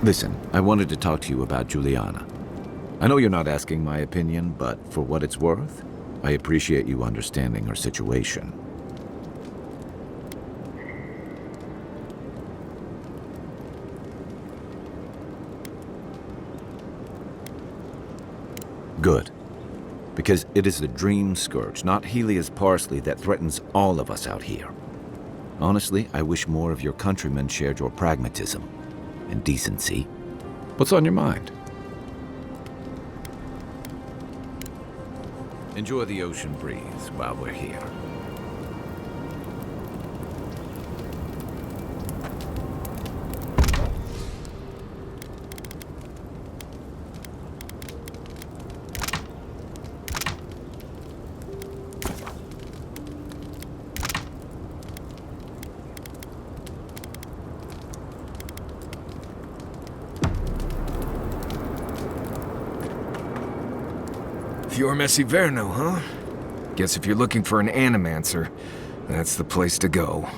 Listen, I wanted to talk to you about Juliana. I know you're not asking my opinion, but for what it's worth, I appreciate you understanding her situation. Good. Because it is the Dream Scourge, not Helia's parsley, that threatens all of us out here. Honestly, I wish more of your countrymen shared your pragmatism and decency. What's on your mind? Enjoy the ocean breeze while we're here. Pure Messiverno, huh? Guess if you're looking for an animancer, that's the place to go.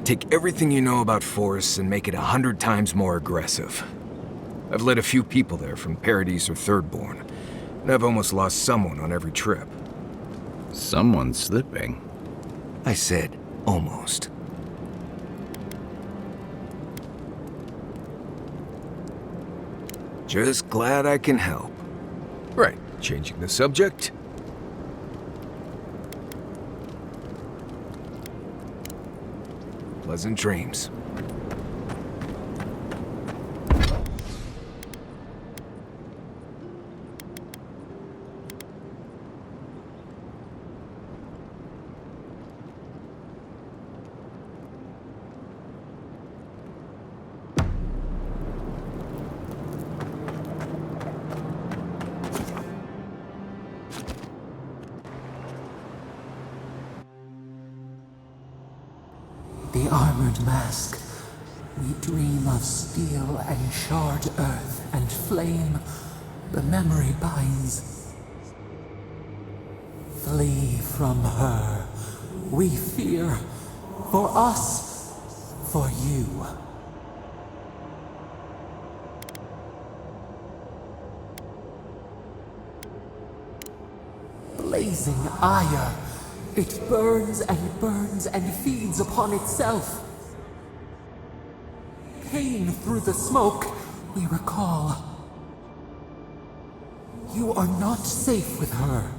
Take everything you know about forests and make it 100 times more aggressive. I've led a few people there from Paradise or Thirdborn, and I've almost lost someone on every trip. Someone's slipping. I said, almost. Just glad I can help. Right, changing the subject. Pleasant dreams. The armored mask. We dream of steel and charred earth and flame. The memory binds. Flee from her. We fear. For us. For you. Blazing ire. It burns and feeds upon itself. Pain through the smoke, we recall. You are not safe with her.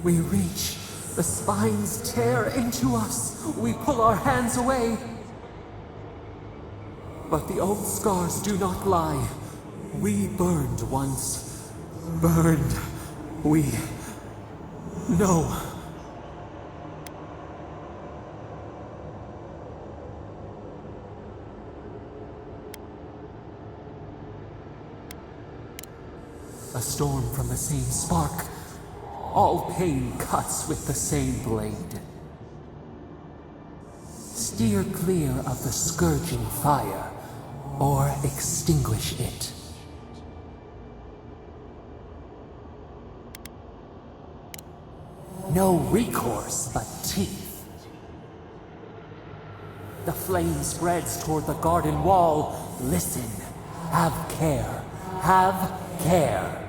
We reach, the spines tear into us. We pull our hands away. But the old scars do not lie. We burned once. Burned. We know. A storm from the same spark. All pain cuts with the same blade. Steer clear of the scourging fire, or extinguish it. No recourse but teeth. The flame spreads toward the garden wall. Listen. Have care. Have care.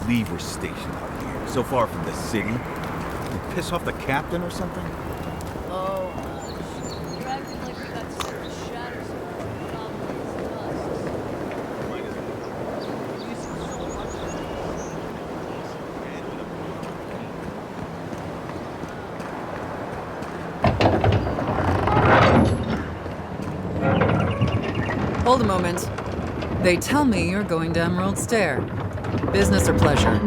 Believe we're stationed out here, so far from the city. You piss off the captain or something? Oh, Hold a moment. They tell me you're going to Emerald Stair. Business or pleasure?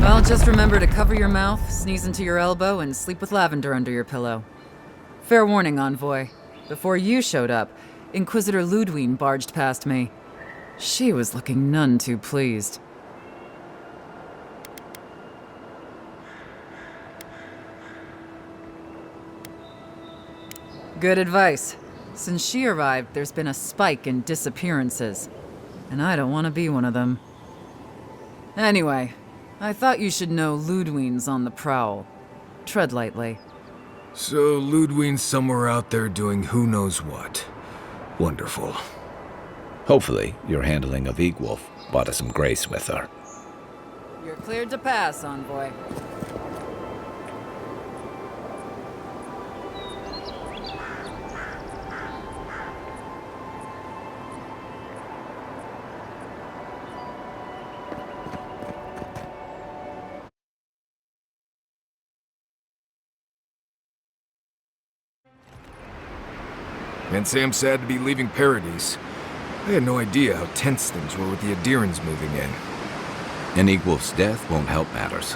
Well, just remember to cover your mouth, sneeze into your elbow, and sleep with lavender under your pillow. Fair warning, Envoy. Before you showed up, Inquisitor Ludwine barged past me. She was looking none too pleased. Good advice. Since she arrived, there's been a spike in disappearances. And I don't want to be one of them. Anyway, I thought you should know Ludwine's on the prowl. Tread lightly. So Ludwine's somewhere out there doing who knows what. Wonderful. Hopefully, your handling of Egwolf brought us some grace with her. You're cleared to pass, Envoy. And Sam sad to be leaving Paradise. I had no idea how tense things were with the Adirans moving in. And Egwolf's death won't help matters.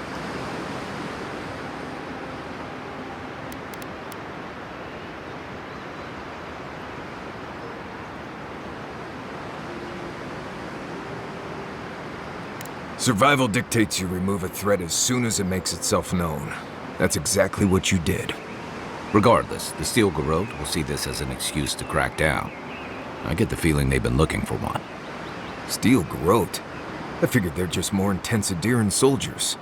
Survival dictates you remove a threat as soon as it makes itself known. That's exactly what you did. Regardless, the Steel Garrote will see this as an excuse to crack down. I get the feeling they've been looking for one. Steel Garrote? I figured they're just more intense Adiran soldiers.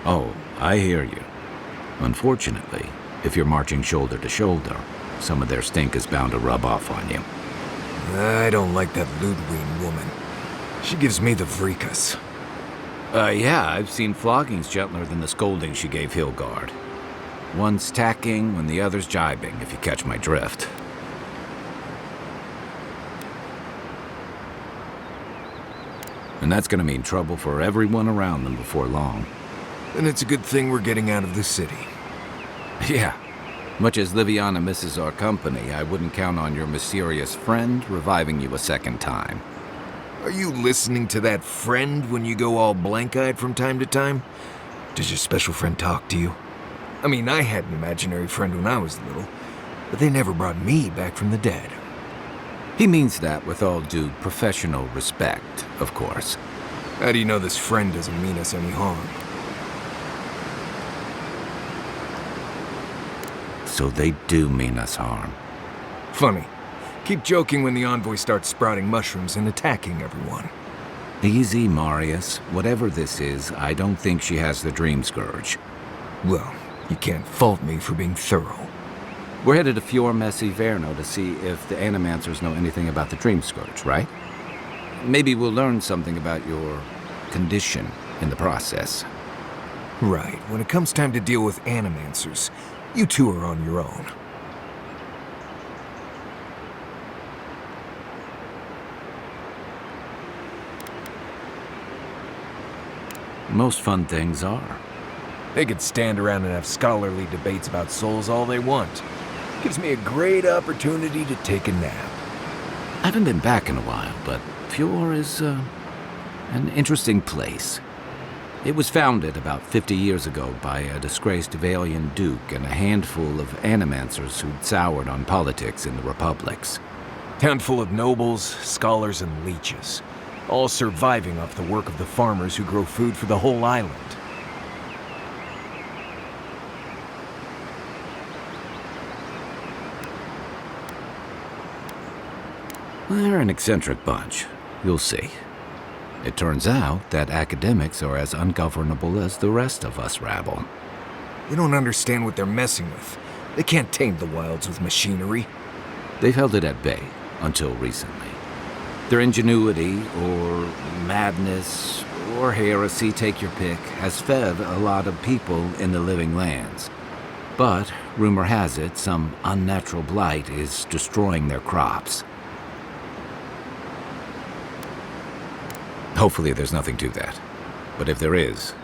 Oh, I hear you. Unfortunately, if you're marching shoulder to shoulder, some of their stink is bound to rub off on you. I don't like that Ludwine woman. She gives me the vreekas. Yeah, I've seen floggings gentler than the scolding she gave Hilgard. One's tacking when the other's jibing, if you catch my drift. And that's gonna mean trouble for everyone around them before long. And it's a good thing we're getting out of the city. Yeah. Much as Liviana misses our company, I wouldn't count on your mysterious friend reviving you a second time. Are you listening to that friend when you go all blank-eyed from time to time? Does your special friend talk to you? I mean, I had an imaginary friend when I was little, but they never brought me back from the dead. He means that with all due professional respect, of course. How do you know this friend doesn't mean us any harm? So they do mean us harm. Funny. Keep joking when the envoy starts sprouting mushrooms and attacking everyone. Easy, Marius. Whatever this is, I don't think she has the Dream Scourge. Well, you can't fault me for being thorough. We're headed to Fior Messi Verno to see if the Animancers know anything about the Dream Scourge, right? Maybe we'll learn something about your condition in the process. Right. When it comes time to deal with Animancers, you two are on your own. Most fun things are. They could stand around and have scholarly debates about souls all they want. Gives me a great opportunity to take a nap. I haven't been back in a while, but Fior is, an interesting place. It was founded about 50 years ago by a disgraced Valian duke and a handful of animancers who'd soured on politics in the republics. Town full of nobles, scholars, and leeches, all surviving off the work of the farmers who grow food for the whole island. They're an eccentric bunch. You'll see. It turns out that academics are as ungovernable as the rest of us rabble. They don't understand what they're messing with. They can't tame the wilds with machinery. They've held it at bay until recently. Their ingenuity, or madness, or heresy, take your pick, has fed a lot of people in the living lands. But, rumor has it, some unnatural blight is destroying their crops. Hopefully there's nothing to that. But if there is,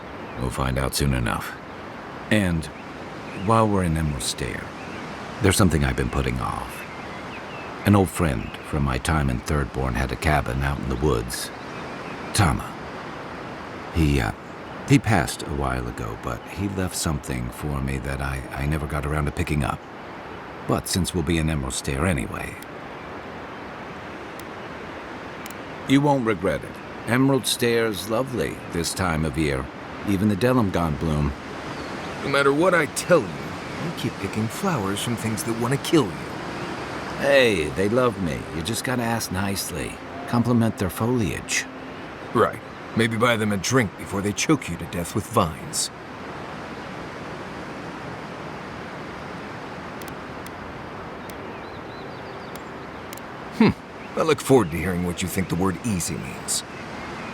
we'll find out soon enough. And while we're in Emerald Stair, there's something I've been putting off. An old friend from my time in Thirdborn had a cabin out in the woods. Tama. He passed a while ago, but he left something for me that I never got around to picking up. But since we'll be in Emerald Stair anyway... You won't regret it. Emerald Stair's lovely this time of year. Even the Delimgon bloom. No matter what I tell you, you keep picking flowers from things that want to kill you. Hey, they love me. You just gotta ask nicely. Compliment their foliage. Right. Maybe buy them a drink before they choke you to death with vines. I look forward to hearing what you think the word easy means.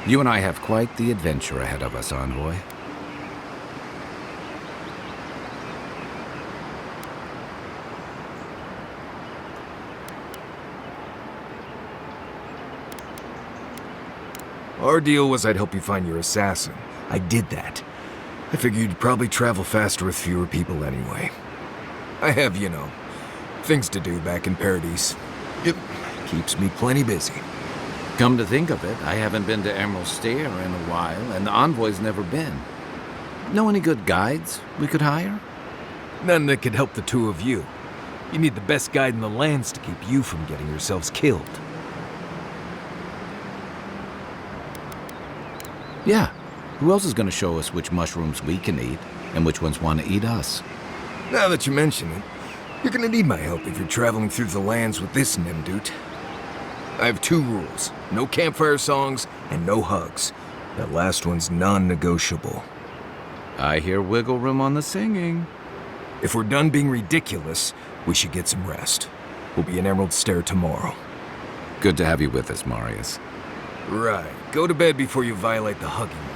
You and I have quite the adventure ahead of us, Envoy. Our deal was I'd help you find your assassin. I did that. I figured you'd probably travel faster with fewer people anyway. I have, you know, things to do back in Paradise. It keeps me plenty busy. Come to think of it, I haven't been to Emerald Stair in a while, and the Envoy's never been. Know any good guides we could hire? None that could help the two of you. You need the best guide in the lands to keep you from getting yourselves killed. Yeah. Who else is gonna show us which mushrooms we can eat, and which ones want to eat us? Now that you mention it, you're gonna need my help if you're traveling through the lands with this Nimdut. I have 2 rules. No campfire songs, and no hugs. That last one's non-negotiable. I hear wiggle room on the singing. If we're done being ridiculous, we should get some rest. We'll be in Emerald Stair tomorrow. Good to have you with us, Marius. Right. Go to bed before you violate the hugging rule.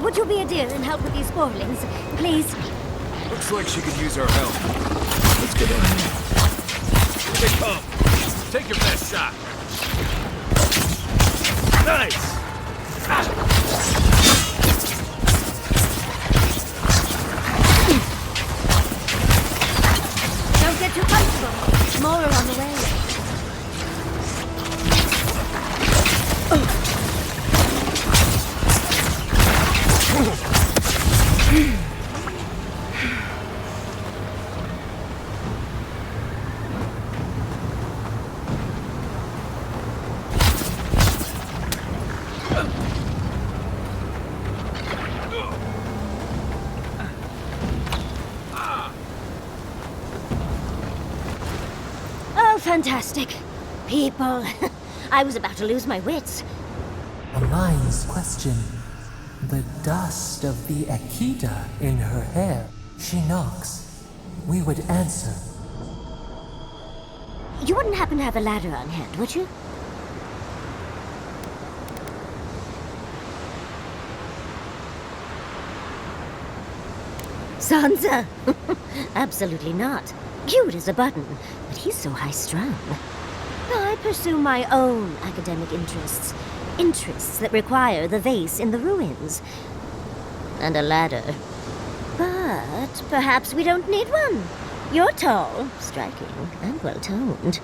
Would you be a dear and help with these spoilings, please? Looks like she could use our help. Let's get in. Here they come. Take your best shot. Nice. Don't get too comfortable. More are on the way. Oh, fantastic. People. I was about to lose my wits. A mind's question. The dust of the Akita in her hair. She knocks. We would answer. You wouldn't happen to have a ladder on hand, would you? Sansa? Absolutely not. Cute as a button, but he's so high-strung. I pursue my own academic interests. Interests that require the vase in the ruins. And a ladder. But perhaps we don't need one. You're tall, striking, and well-toned.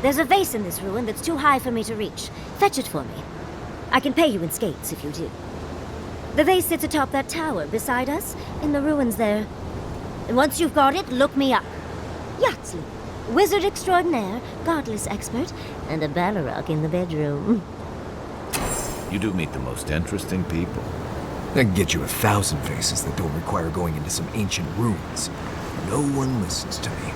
There's a vase in this ruin that's too high for me to reach. Fetch it for me. I can pay you in skates if you do. The vase sits atop that tower beside us, in the ruins there. And once you've got it, look me up. Yahtzee, wizard extraordinaire, godless expert, and a Balrog in the bedroom. You do meet the most interesting people. I can get you 1,000 vases that don't require going into some ancient ruins. No one listens to me.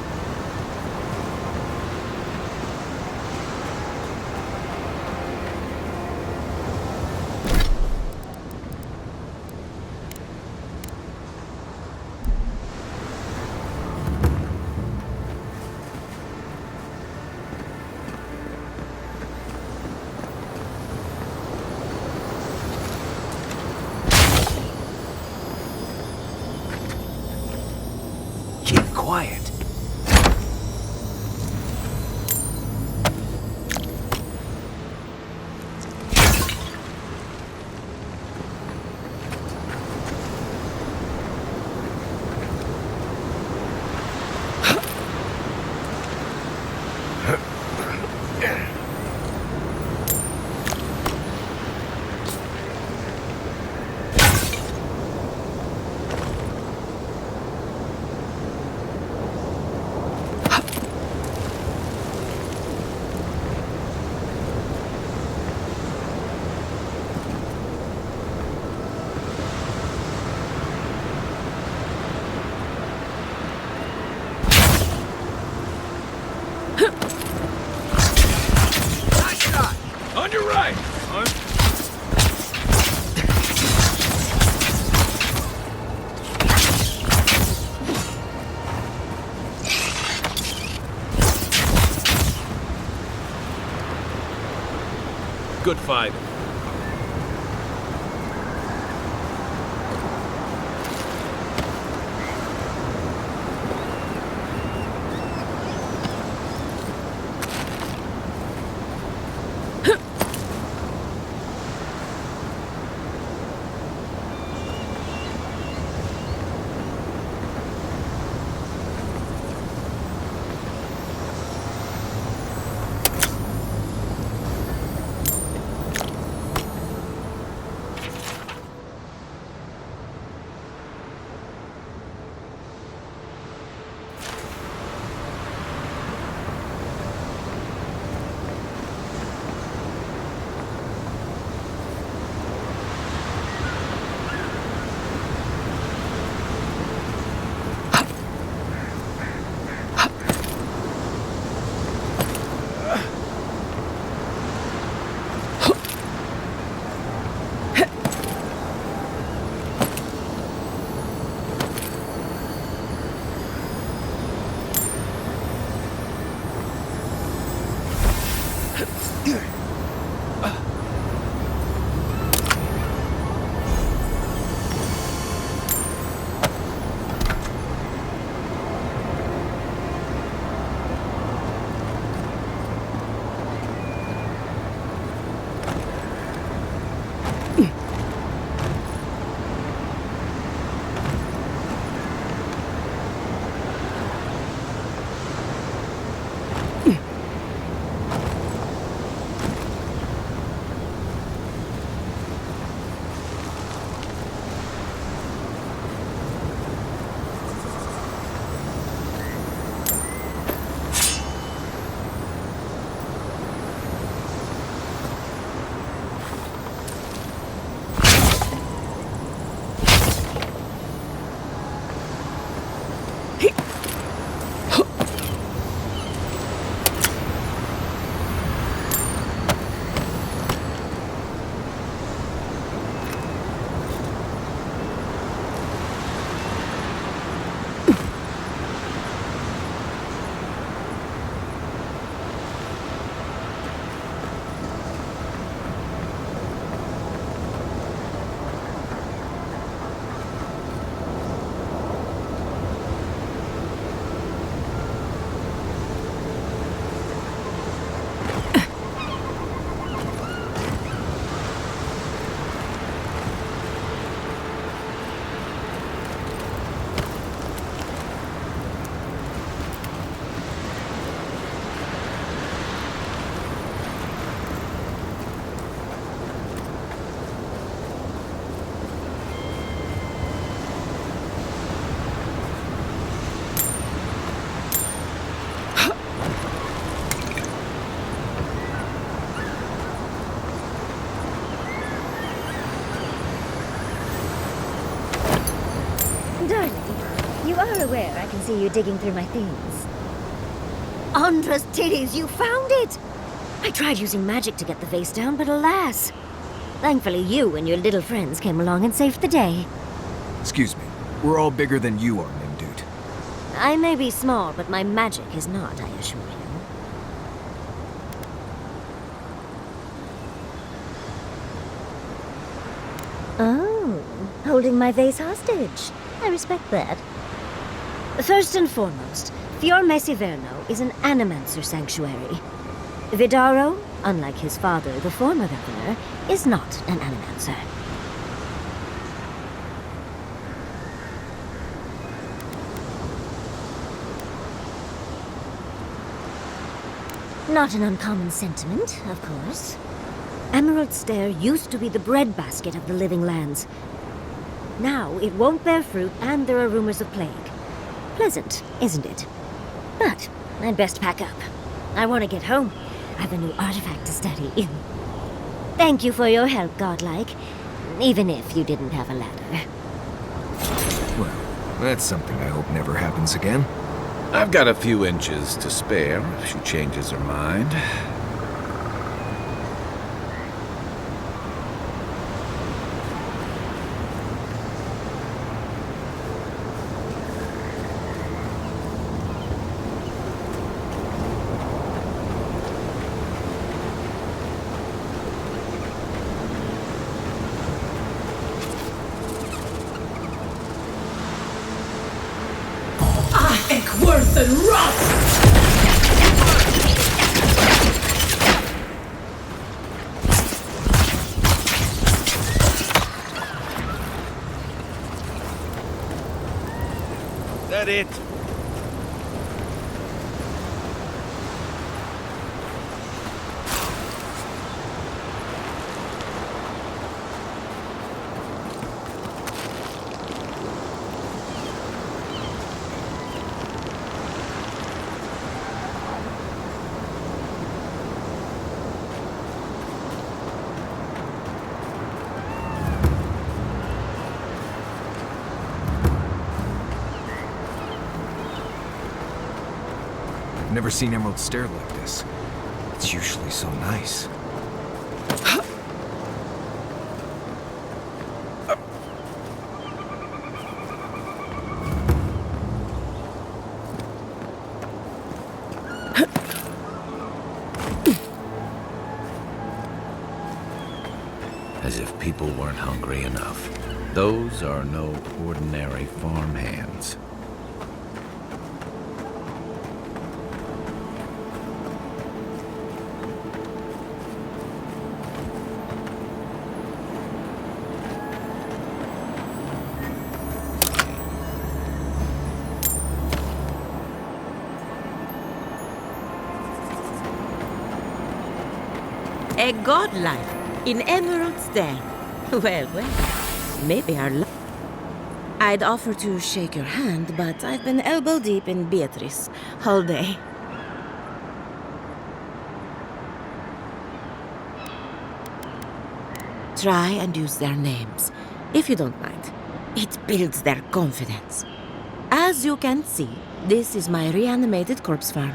Keep quiet. On your right! Good fight. are aware I can see you digging through my things. Andra's titties, you found it! I tried using magic to get the vase down, but alas. Thankfully, you and your little friends came along and saved the day. Excuse me. We're all bigger than you are, Nimdude. I may be small, but my magic is not, I assure you. Oh, holding my vase hostage. I respect that. First and foremost, Fior Mesiverno is an animancer sanctuary. Vidaro, unlike his father, the former governor, is not an animancer. Not an uncommon sentiment, of course. Emerald Stair used to be the breadbasket of the living lands. Now it won't bear fruit, and there are rumors of plague. Pleasant, isn't it? But I'd best pack up. I want to get home. I have a new artifact to study. Thank you for your help, Godlike. Even if you didn't have a ladder. Well, that's something I hope never happens again. I've got a few inches to spare if she changes her mind. Worse than rust! That it? I've never seen Emerald Stair like this. It's usually so nice. As if people weren't hungry enough. Those are no ordinary farm hands. A godlike in Emerald Stair. Well, maybe our luck. I'd offer to shake your hand, but I've been elbow deep in Beatrice all day. Try and use their names, if you don't mind. It builds their confidence. As you can see, this is my reanimated corpse farm.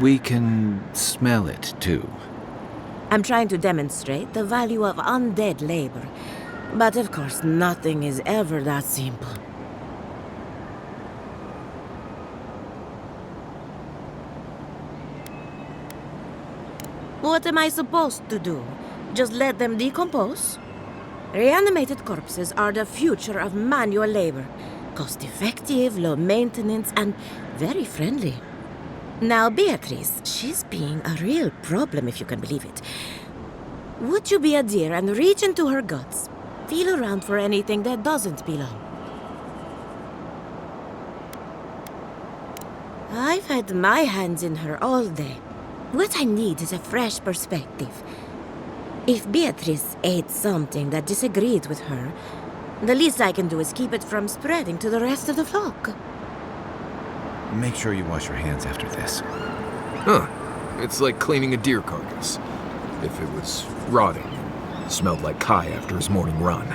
We can smell it, too. I'm trying to demonstrate the value of undead labor. But of course, nothing is ever that simple. What am I supposed to do? Just let them decompose? Reanimated corpses are the future of manual labor. Cost-effective, low maintenance, and very friendly. Now, Beatrice, she's being a real problem, if you can believe it. Would you be a dear and reach into her guts? Feel around for anything that doesn't belong. I've had my hands in her all day. What I need is a fresh perspective. If Beatrice ate something that disagreed with her, the least I can do is keep it from spreading to the rest of the flock. Make sure you wash your hands after this. Huh. It's like cleaning a deer carcass. If it was rotting and smelled like Kai after his morning run.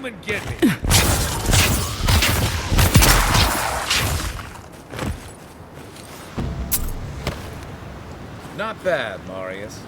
Come and get me. Not bad, Marius.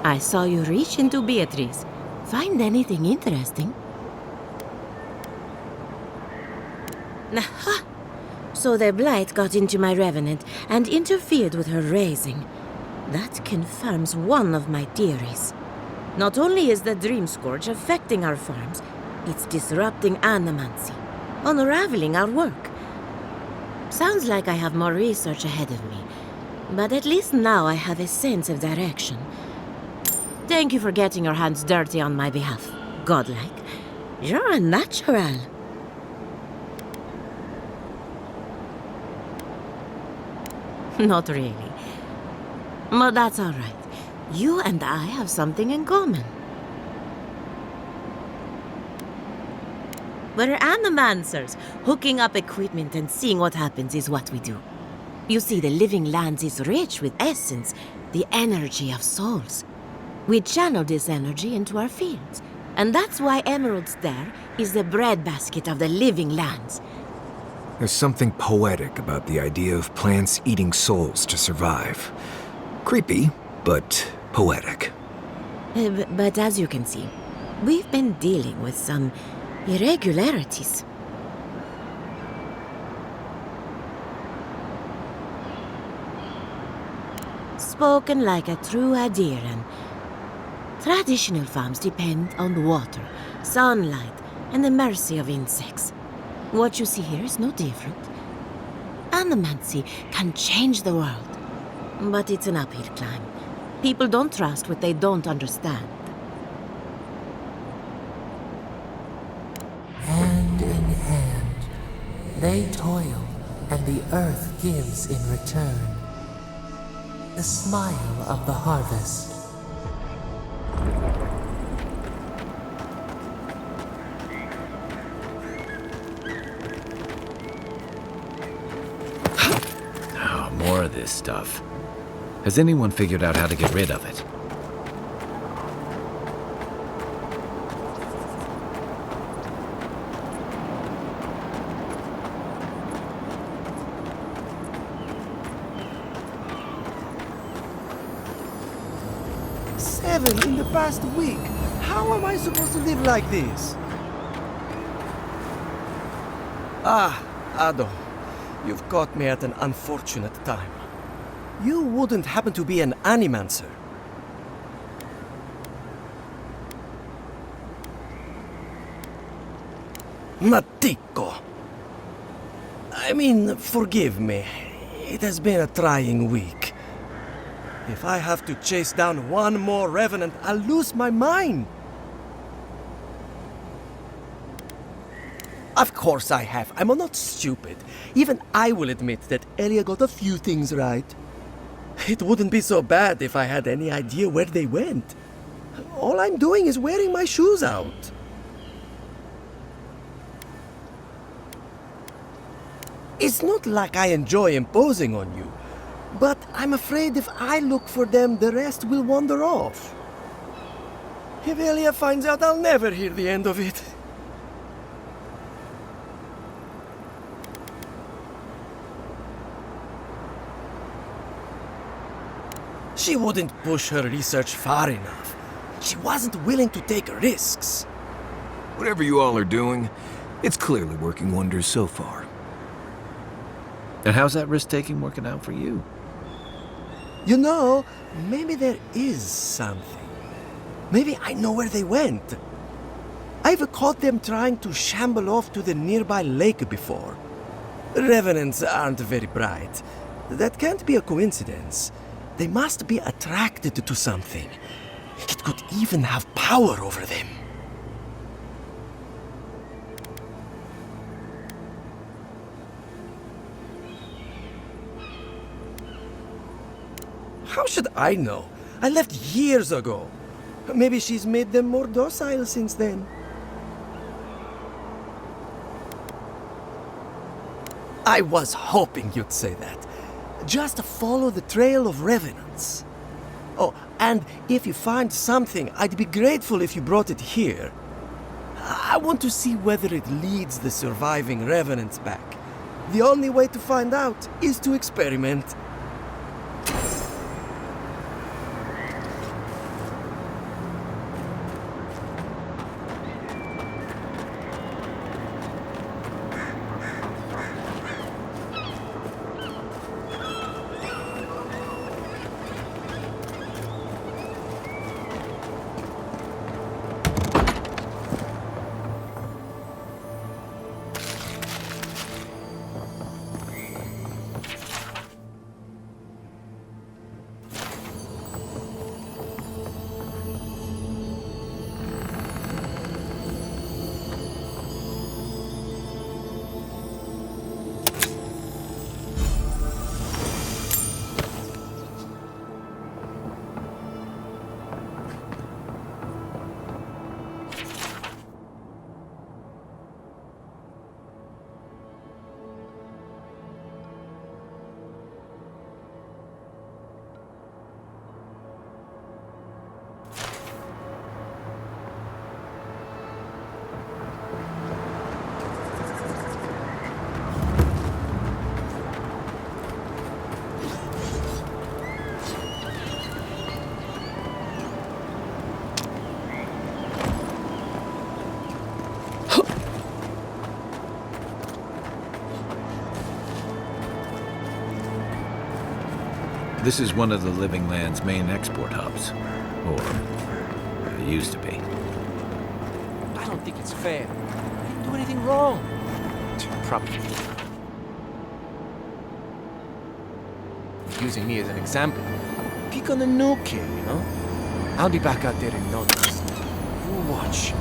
I saw you reach into Beatrice. Find anything interesting? Aha! So the blight got into my revenant and interfered with her raising. That confirms one of my theories. Not only is the Dream Scourge affecting our farms, it's disrupting animancy, unraveling our work. Sounds like I have more research ahead of me, but at least now I have a sense of direction. Thank you for getting your hands dirty on my behalf, godlike. You're a natural. Not really. But that's all right. You and I have something in common. We're animancers. Hooking up equipment and seeing what happens is what we do. You see, the living lands is rich with essence, the energy of souls. We channel this energy into our fields, and that's why Emerald's there is the breadbasket of the living lands. There's something poetic about the idea of plants eating souls to survive. Creepy, but poetic. But as you can see, we've been dealing with some irregularities. Spoken like a true adherent. Traditional farms depend on water, sunlight, and the mercy of insects. What you see here is no different. Animancy can change the world, but it's an uphill climb. People don't trust what they don't understand. Hand in hand, they toil, and the earth gives in return. The smile of the harvest. More of this stuff. Has anyone figured out how to get rid of it? Seven in the past week. How am I supposed to live like this? Ah, Ado. You've caught me at an unfortunate time. You wouldn't happen to be an animancer. Matiko. I mean, forgive me. It has been a trying week. If I have to chase down one more revenant, I'll lose my mind. Of course I have. I'm not stupid. Even I will admit that Elia got a few things right. It wouldn't be so bad if I had any idea where they went. All I'm doing is wearing my shoes out. It's not like I enjoy imposing on you, but I'm afraid if I look for them, the rest will wander off. If Elia finds out, I'll never hear the end of it. She wouldn't push her research far enough. She wasn't willing to take risks. Whatever you all are doing, it's clearly working wonders so far. And how's that risk-taking working out for you? You know, maybe there is something. Maybe I know where they went. I've caught them trying to shamble off to the nearby lake before. Revenants aren't very bright. That can't be a coincidence. They must be attracted to something. It could even have power over them. How should I know? I left years ago. Maybe she's made them more docile since then. I was hoping you'd say that. Just follow the trail of revenants. Oh, and if you find something, I'd be grateful if you brought it here. I want to see whether it leads the surviving revenants back. The only way to find out is to experiment. This is one of the Living Land's main export hubs. Or it used to be. I don't think it's fair. I didn't do anything wrong. Probably. Using me as an example. Pick on the new kid, you know? I'll be back out there in no time. You watch.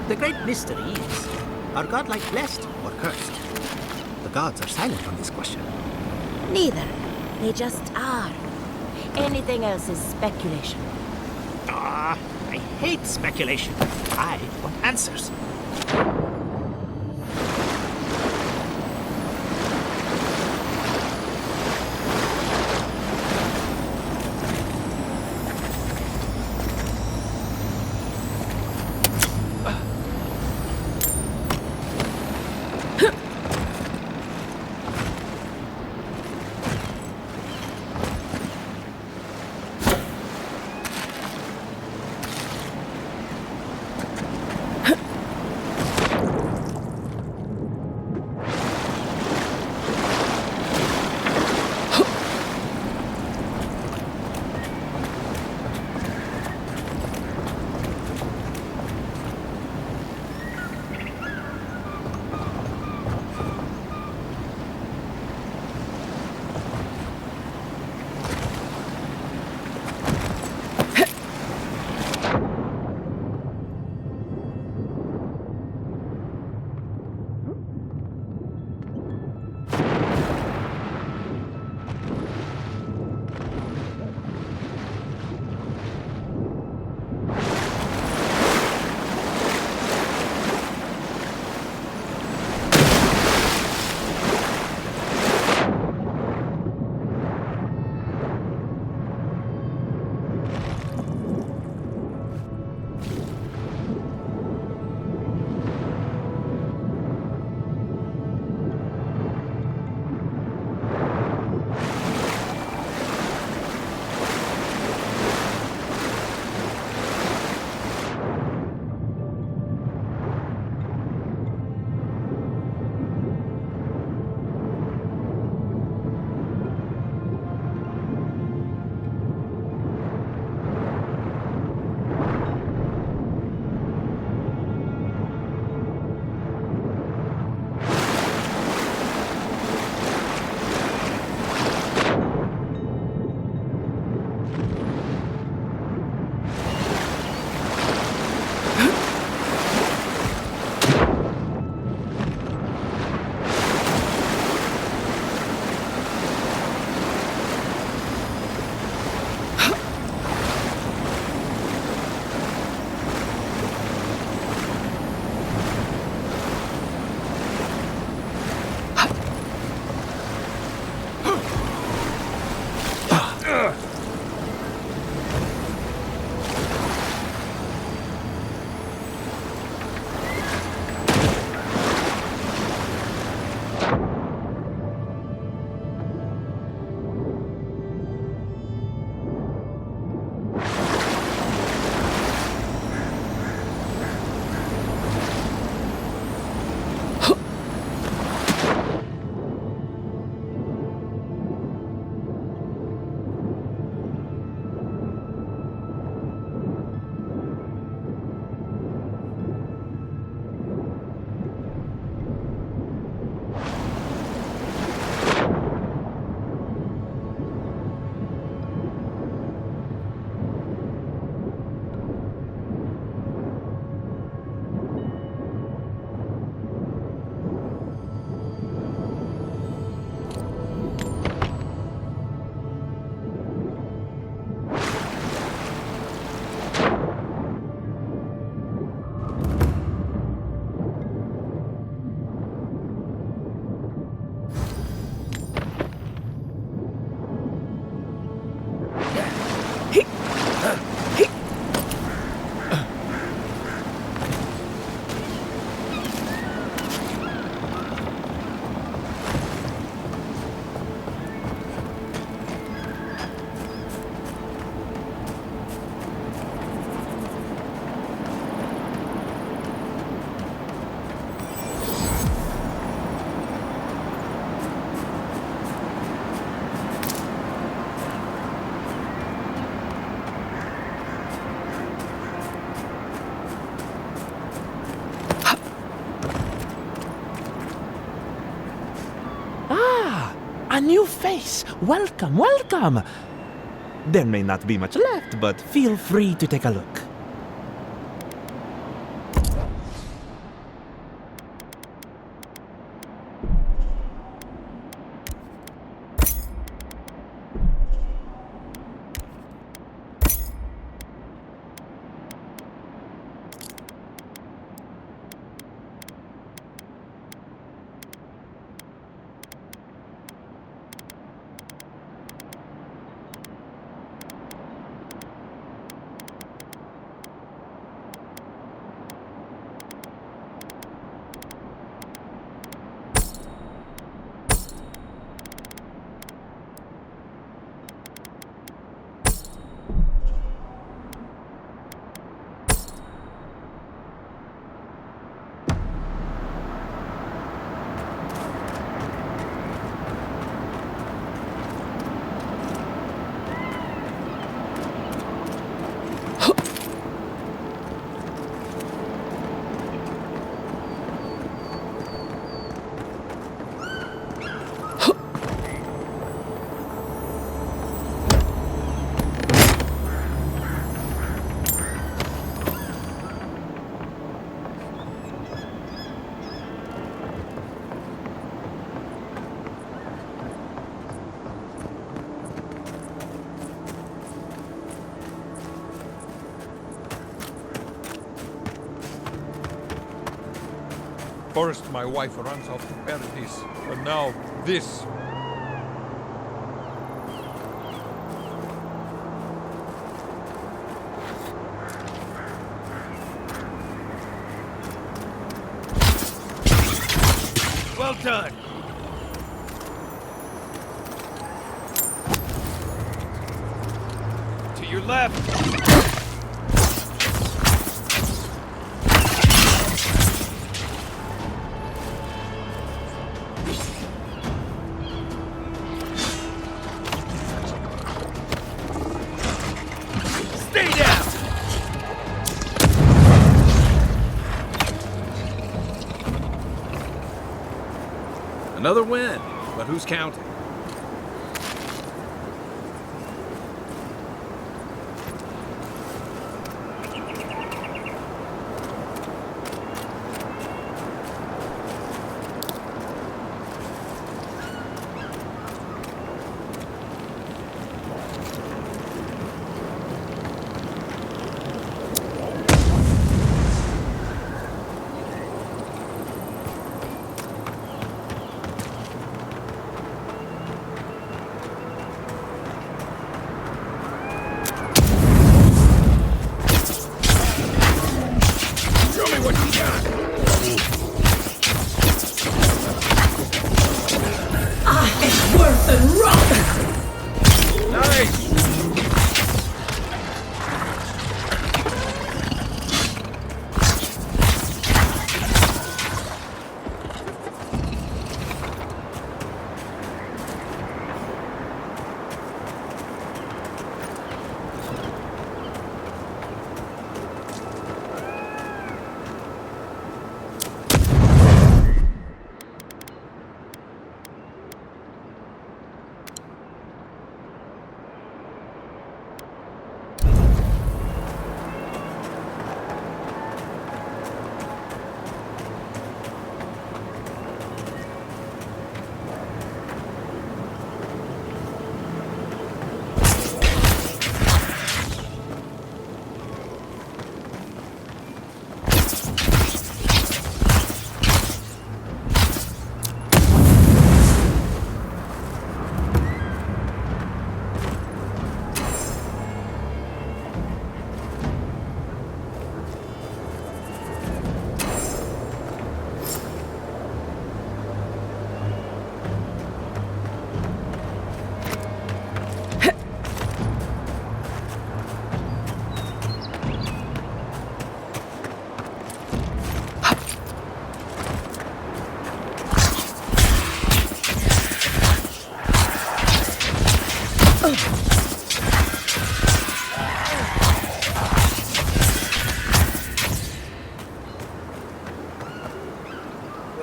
The great mystery is, are godlike blessed or cursed? The gods are silent on this question. Neither. They just are. Anything else is speculation. Ah, I hate speculation. I want answers. A new face! Welcome, welcome! There may not be much left, but feel free to take a look. First, my wife runs off to Paradise, and now this. Well done! To your left! Another win, but who's counting?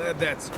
Glad that's...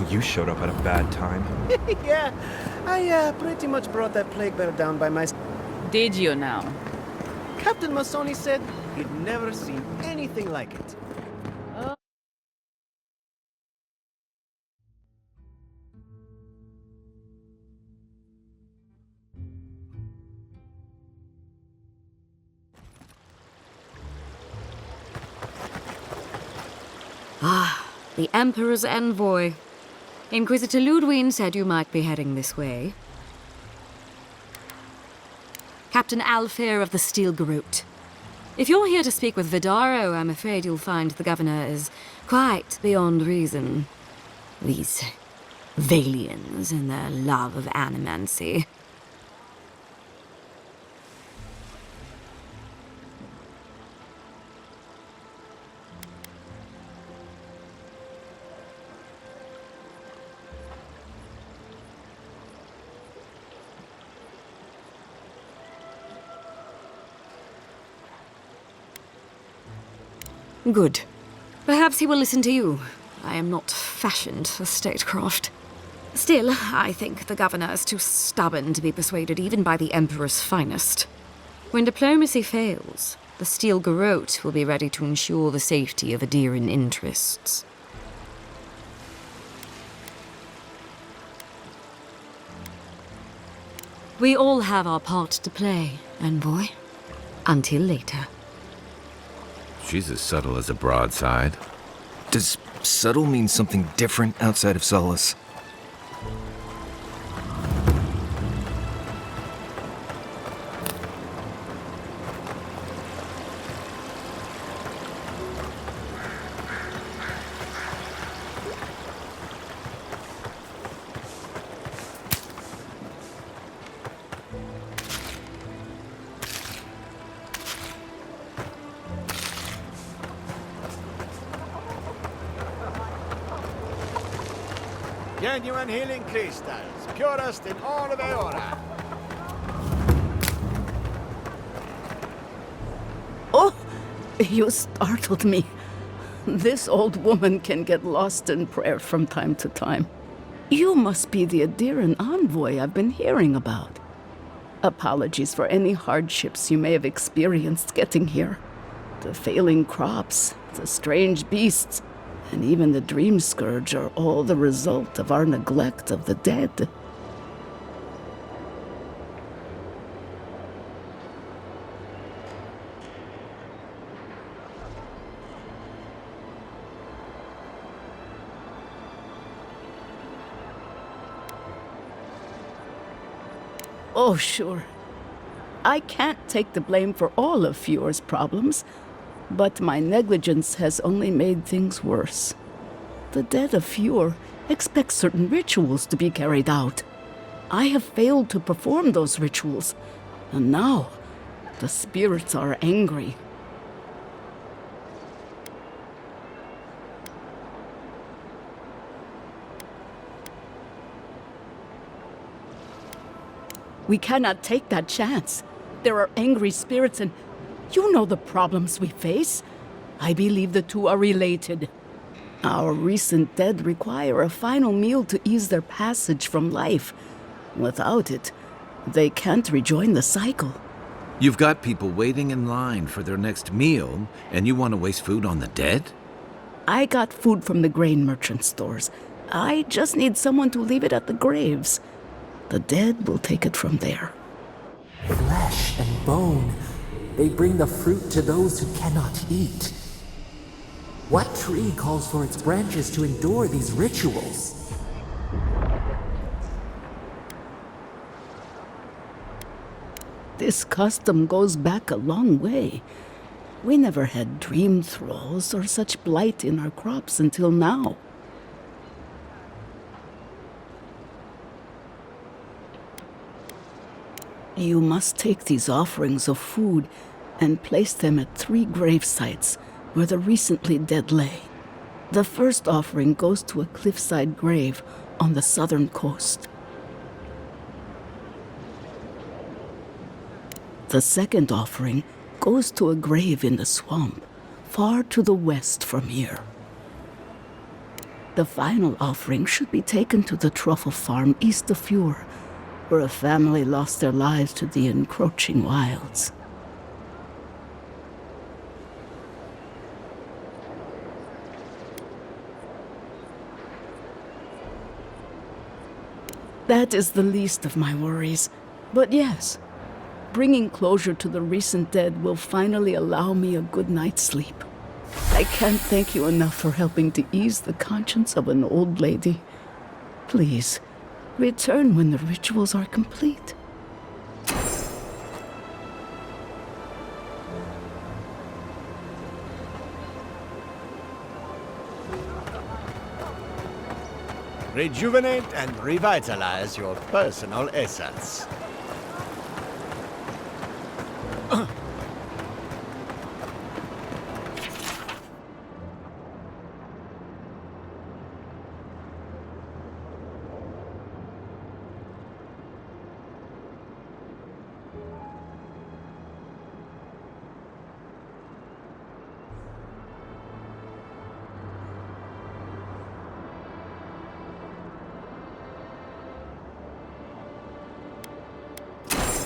You showed up at a bad time. Yeah, I pretty much brought that plague bear down by myself. Did you now? Captain Masoni said he'd never seen anything like it. The Emperor's envoy. Inquisitor Ludwig said you might be heading this way. Captain Alfair of the Steel Garrote. If you're here to speak with Vidaro, I'm afraid you'll find the governor is quite beyond reason. These Valians and their love of animancy. Good. Perhaps he will listen to you. I am not fashioned for statecraft. Still, I think the governor is too stubborn to be persuaded even by the Emperor's finest. When diplomacy fails, the Steel Garrote will be ready to ensure the safety of Adiran interests. We all have our part to play, envoy. Until later. She's as subtle as a broadside. Does subtle mean something different outside of Solace? Genuine healing crystals, purest in all of Eora. Oh, you startled me. This old woman can get lost in prayer from time to time. You must be the Adiran envoy I've been hearing about. Apologies for any hardships you may have experienced getting here. The failing crops, the strange beasts, and even the dream scourge are all the result of our neglect of the dead. Oh, sure. I can't take the blame for all of Fjord's problems, but my negligence has only made things worse. The dead of Fjord expect certain rituals to be carried out. I have failed to perform those rituals, and now the spirits are angry. We cannot take that chance. There are angry spirits, and you know the problems we face. I believe the two are related. Our recent dead require a final meal to ease their passage from life. Without it, they can't rejoin the cycle. You've got people waiting in line for their next meal, and you want to waste food on the dead? I got food from the grain merchant stores. I just need someone to leave it at the graves. The dead will take it from there. Flesh and bone, they bring the fruit to those who cannot eat. What tree calls for its branches to endure these rituals? This custom goes back a long way. We never had dream thralls or such blight in our crops until now. You must take these offerings of food and place them at 3 grave sites where the recently dead lay. The first offering goes to a cliffside grave on the southern coast. The second offering goes to a grave in the swamp, far to the west from here. The final offering should be taken to the truffle farm east of Fjord, where a family lost their lives to the encroaching wilds. That is the least of my worries. But yes, bringing closure to the recent dead will finally allow me a good night's sleep. I can't thank you enough for helping to ease the conscience of an old lady. Please, return when the rituals are complete. Rejuvenate and revitalize your personal essence.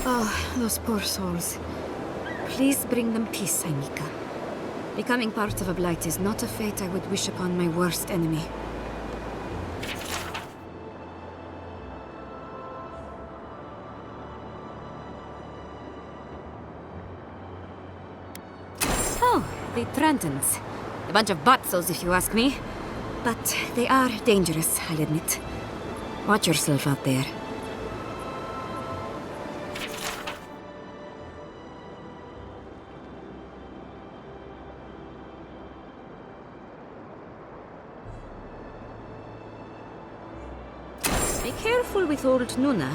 Oh, those poor souls. Please bring them peace, Anika. Becoming part of a blight is not a fate I would wish upon my worst enemy. Oh, the Trantons. A bunch of batzos, if you ask me. But they are dangerous, I'll admit. Watch yourself out there. Be careful with old Nuna.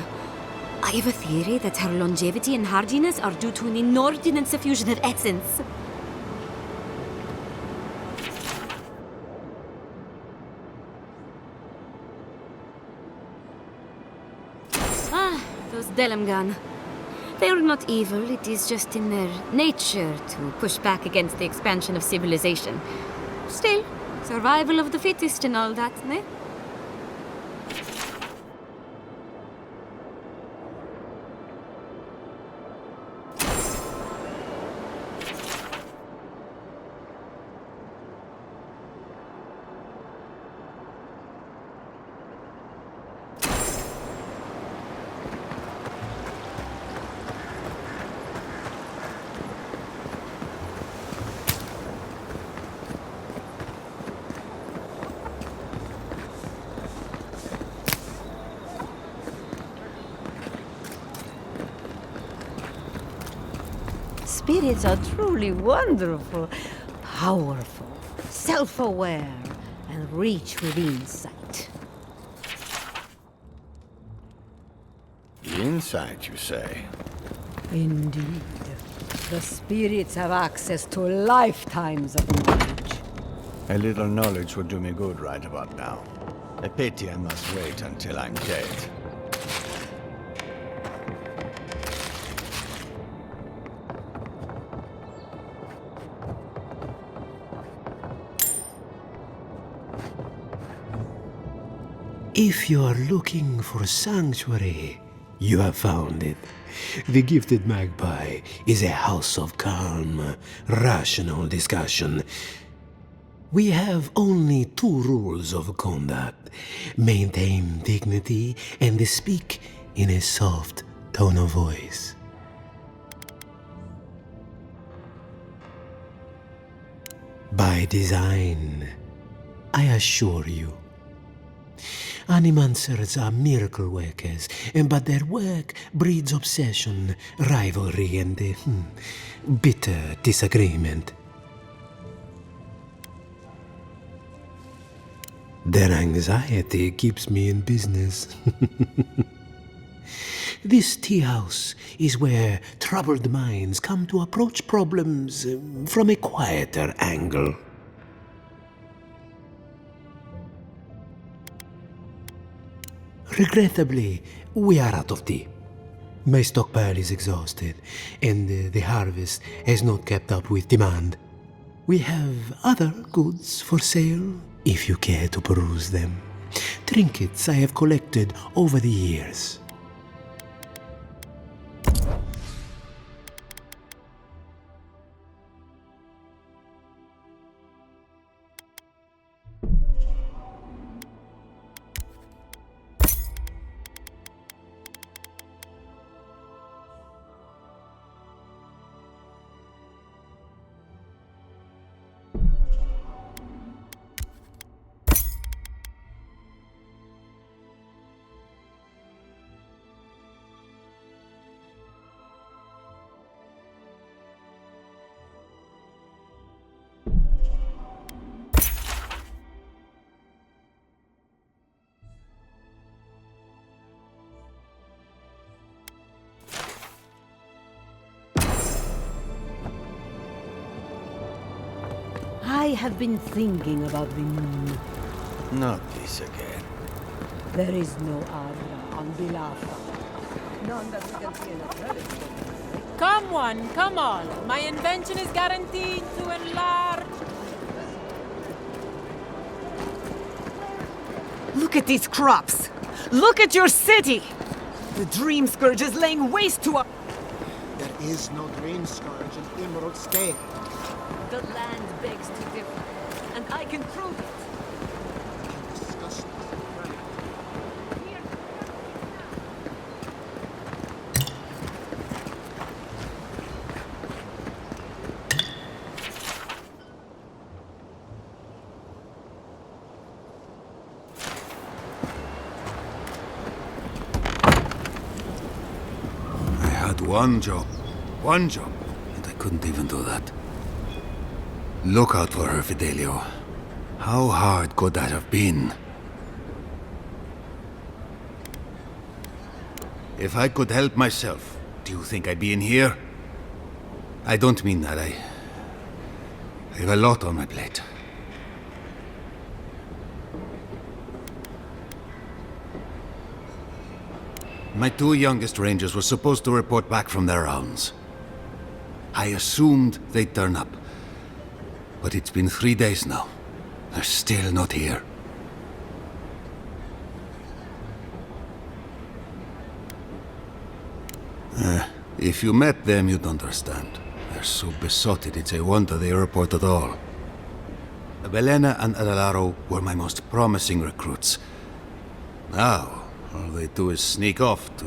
I have a theory that her longevity and hardiness are due to an inordinate suffusion of essence. Ah, those Delamgan. They are not evil, it is just in their nature to push back against the expansion of civilization. Still, survival of the fittest and all that, ne? spirits are truly wonderful, powerful, self-aware, and reach with insight. Insight, you say? Indeed. The spirits have access to lifetimes of knowledge. A little knowledge would do me good right about now. A pity I must wait until I'm dead. If you are looking for sanctuary, you have found it. The Gifted Magpie is a house of calm, rational discussion. We have only 2 rules of conduct. Maintain dignity and speak in a soft tone of voice. By design, I assure you. Animancers are miracle workers, but their work breeds obsession, rivalry, and bitter disagreement. Their anxiety keeps me in business. This tea house is where troubled minds come to approach problems from a quieter angle. Regrettably, we are out of tea. My stockpile is exhausted, and the harvest has not kept up with demand. We have other goods for sale, if you care to peruse them. Trinkets I have collected over the years. I have been thinking about the moon. Not this again. There is no Adra on Bilafa. None that we can see in a telescope. Come one, come all. My invention is guaranteed to enlarge. Look at these crops! Look at your city! The Dream Scourge is laying waste to our... There is no Dream Scourge in Emerald State. The land begs to differ, and I can prove it. I had one job, and I couldn't even do that. Look out for her, Fidelio. How hard could that have been? If I could help myself, do you think I'd be in here? I don't mean that. I have a lot on my plate. My 2 youngest rangers were supposed to report back from their rounds. I assumed they'd turn up. But it's been 3 days now. They're still not here. If you met them, you'd understand. They're so besotted, it's a wonder they report at all. Belena and Adelaro were my most promising recruits. Now, all they do is sneak off to...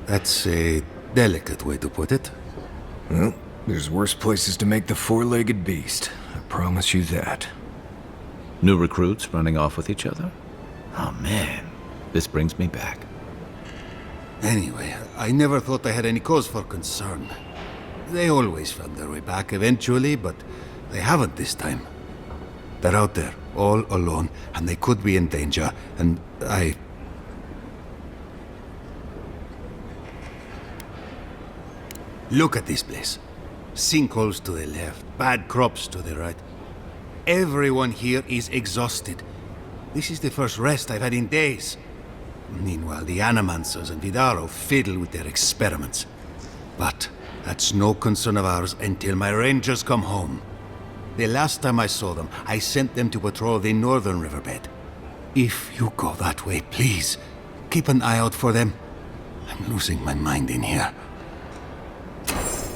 That's a delicate way to put it. Well, there's worse places to make the 4-legged beast. I promise you that. New recruits running off with each other? Oh man, this brings me back. Anyway, I never thought I had any cause for concern. They always found their way back eventually, but they haven't this time. They're out there, all alone, and they could be in danger, and I... Look at this place. Sinkholes to the left, bad crops to the right. Everyone here is exhausted. This is the first rest I've had in days. Meanwhile, the Animancers and Vidaro fiddle with their experiments. But that's no concern of ours until my rangers come home. The last time I saw them, I sent them to patrol the northern riverbed. If you go that way, please, keep an eye out for them. I'm losing my mind in here.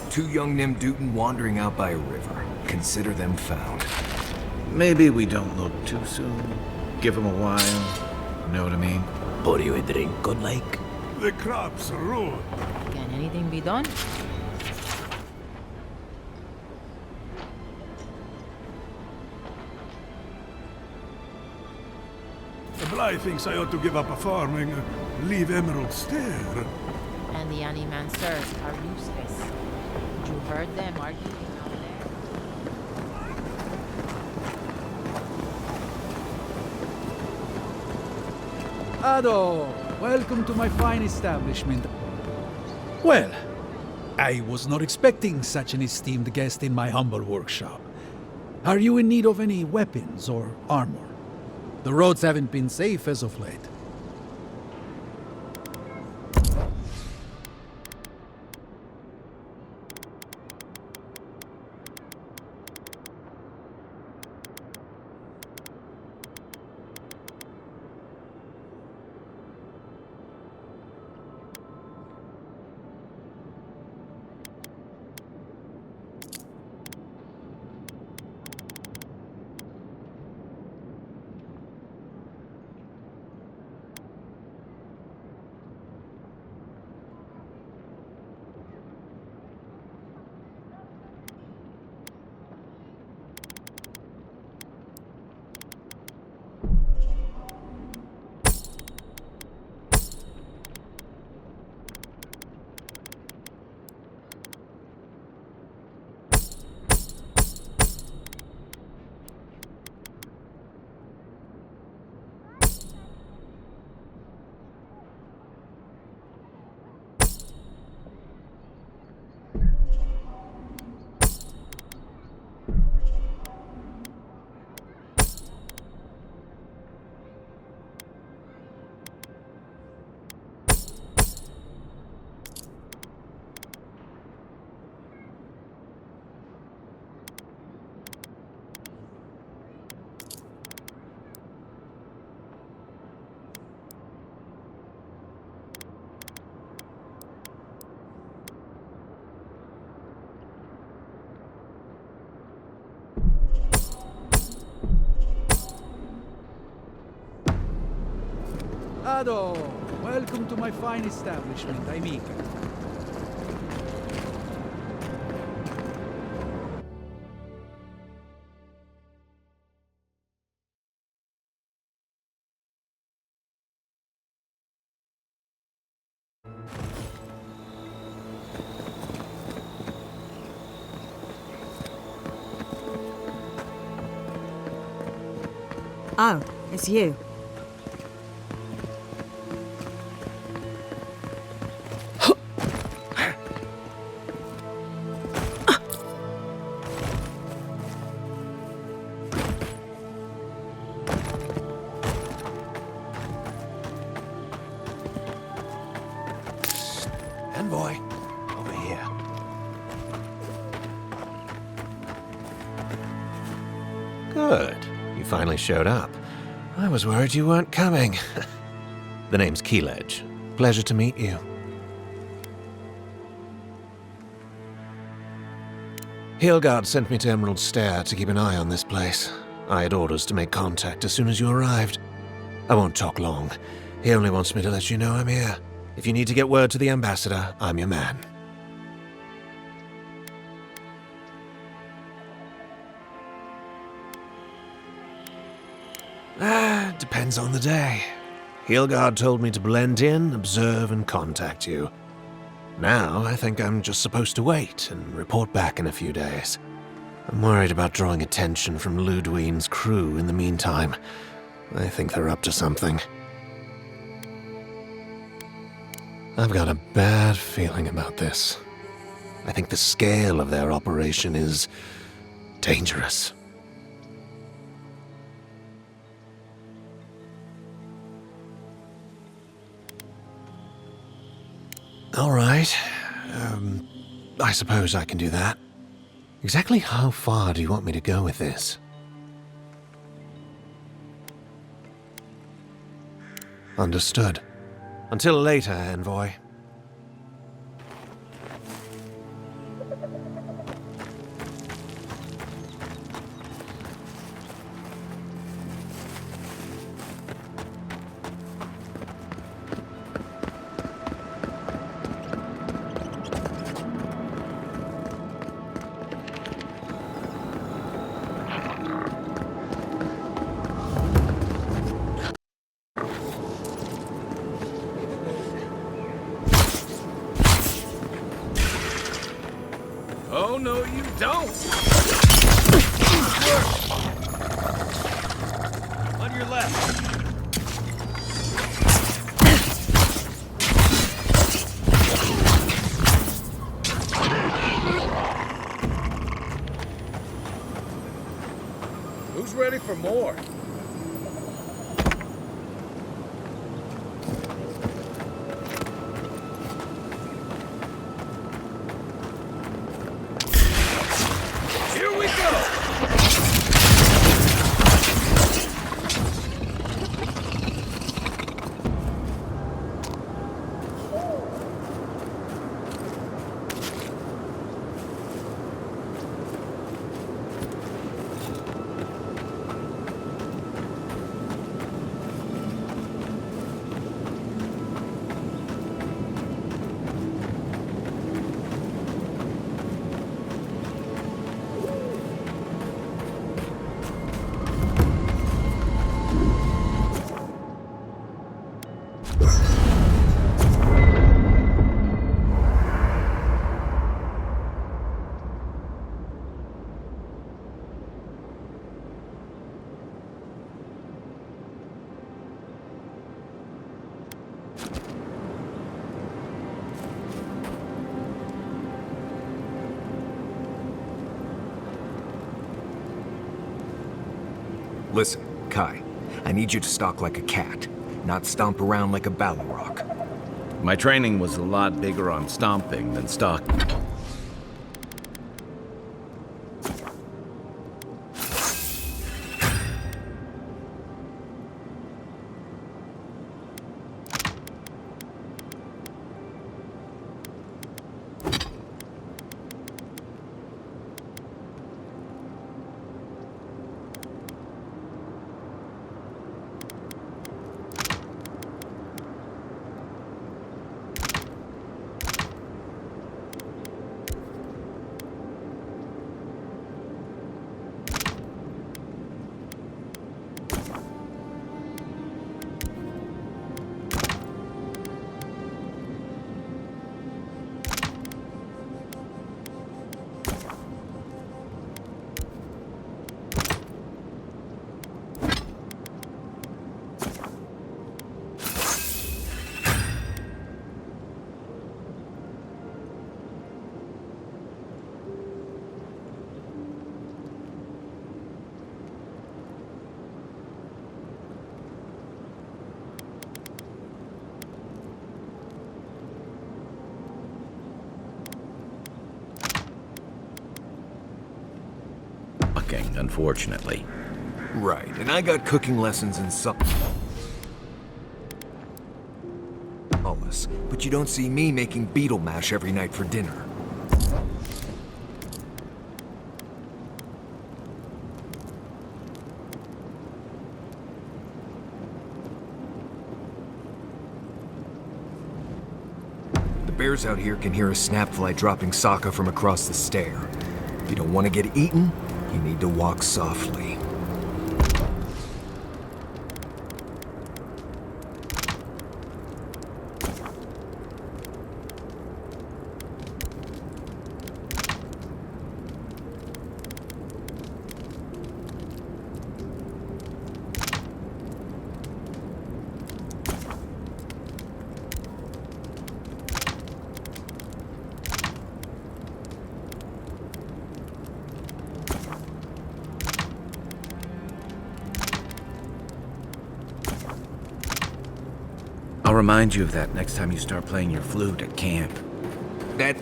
2 young Nimdutin wandering out by a river. Consider them found. Maybe we don't look too soon. Give them a while. Know what I mean? Pour you a drink, good like. The crops are ruined. Can anything be done? Bly thinks I ought to give up farming, leave Emerald Stair. And the Animancers are useless. You heard them arguing out there? Ado, welcome to my fine establishment. Well, I was not expecting such an esteemed guest in my humble workshop. Are you in need of any weapons or armor? The roads haven't been safe as of late. Ado, welcome to my fine establishment, I'm eager. Oh, it's you. Envoy, over here. Good. You finally showed up. I was worried you weren't coming. The name's Keeledge. Pleasure to meet you. Hilgard sent me to Emerald Stair to keep an eye on this place. I had orders to make contact as soon as you arrived. I won't talk long. He only wants me to let you know I'm here. If you need to get word to the ambassador, I'm your man. Depends on the day. Hilgard told me to blend in, observe, and contact you. Now, I think I'm just supposed to wait and report back in a few days. I'm worried about drawing attention from Ludwine's crew in the meantime. I think they're up to something. I've got a bad feeling about this. I think the scale of their operation is dangerous. All right. I suppose I can do that. Exactly how far do you want me to go with this? Understood. Until later, Envoy. Oh, no, you don't! On your left. Who's ready for more? Here we go! Listen, Kai, I need you to stalk like a cat, not stomp around like a Ballyrock. My training was a lot bigger on stomping than stalking. Unfortunately. Right, and I got cooking lessons in something. But you don't see me making beetle mash every night for dinner. The bears out here can hear a snapfly dropping Sokka from across the stair. If you don't want to get eaten, you need to walk softly. I'll remind you of that next time you start playing your flute at camp. That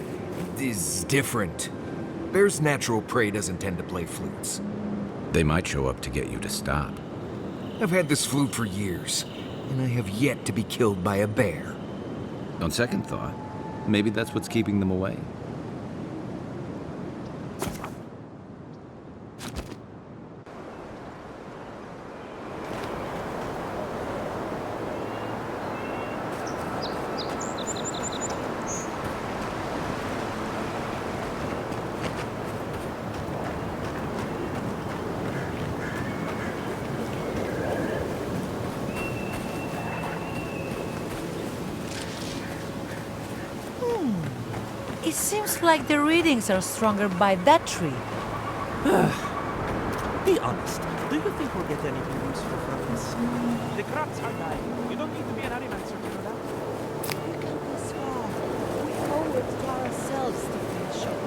is different. Bear's natural prey doesn't tend to play flutes. They might show up to get you to stop. I've had this flute for years, and I have yet to be killed by a bear. On second thought, maybe that's what's keeping them away. It seems like the readings are stronger by that tree. Be honest. Do you think we'll get anything useful from this? The crops are dying. You don't need to be an animancer to know that. We come this far. We owe it to ourselves to finish it.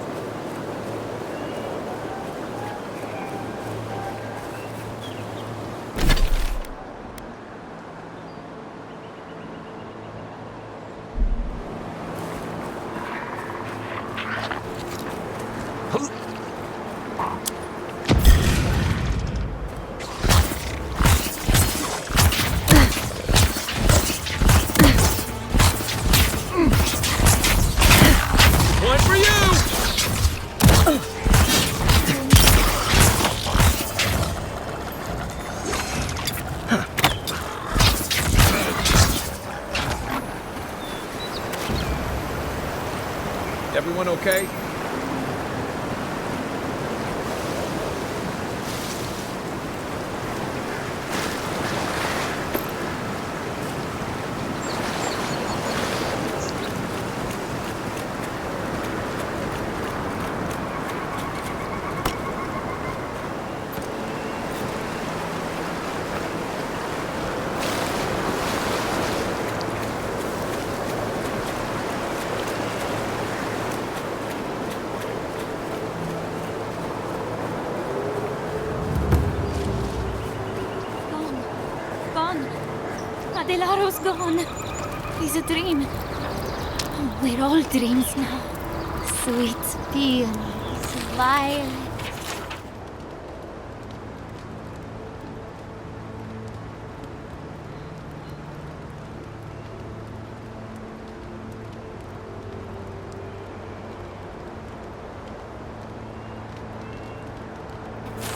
Everyone okay? Adelaro's gone. He's a dream. Oh, we're all dreams now. Sweet peonies, violets.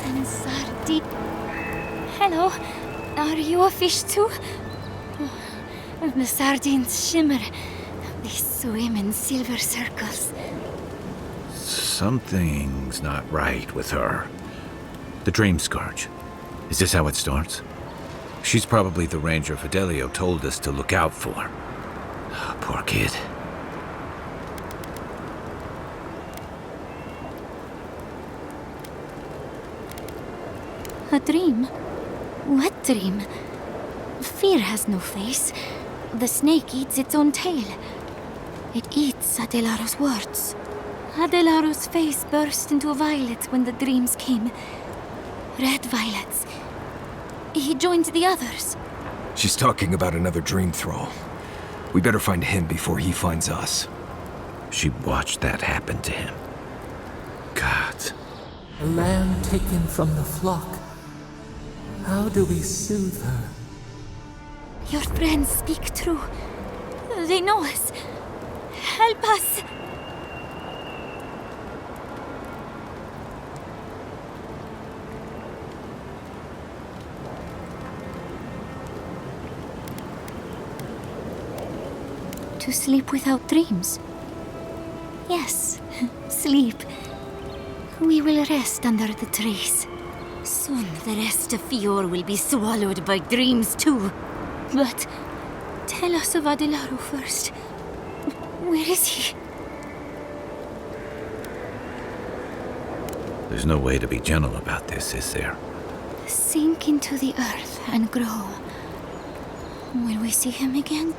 And sardine. Hello. Are you a fish too? The sardines shimmer. They swim in silver circles. Something's not right with her. The Dream Scourge. Is this how it starts? She's probably the ranger Fidelio told us to look out for. Oh, poor kid. A dream? What dream? Fear has no face. The snake eats its own tail. It eats Adelaro's words. Adelaro's face burst into violets when the dreams came. Red violets. He joined the others. She's talking about another dream thrall. We better find him before he finds us. She watched that happen to him. God. A lamb taken from the flock. How do we soothe her? Your friends speak true. They know us. Help us! To sleep without dreams? Yes, sleep. We will rest under the trees. Soon the rest of Fior will be swallowed by dreams too. But tell us of Adelaro first. Where is he? There's no way to be gentle about this, is there? Sink into the earth and grow. Will we see him again?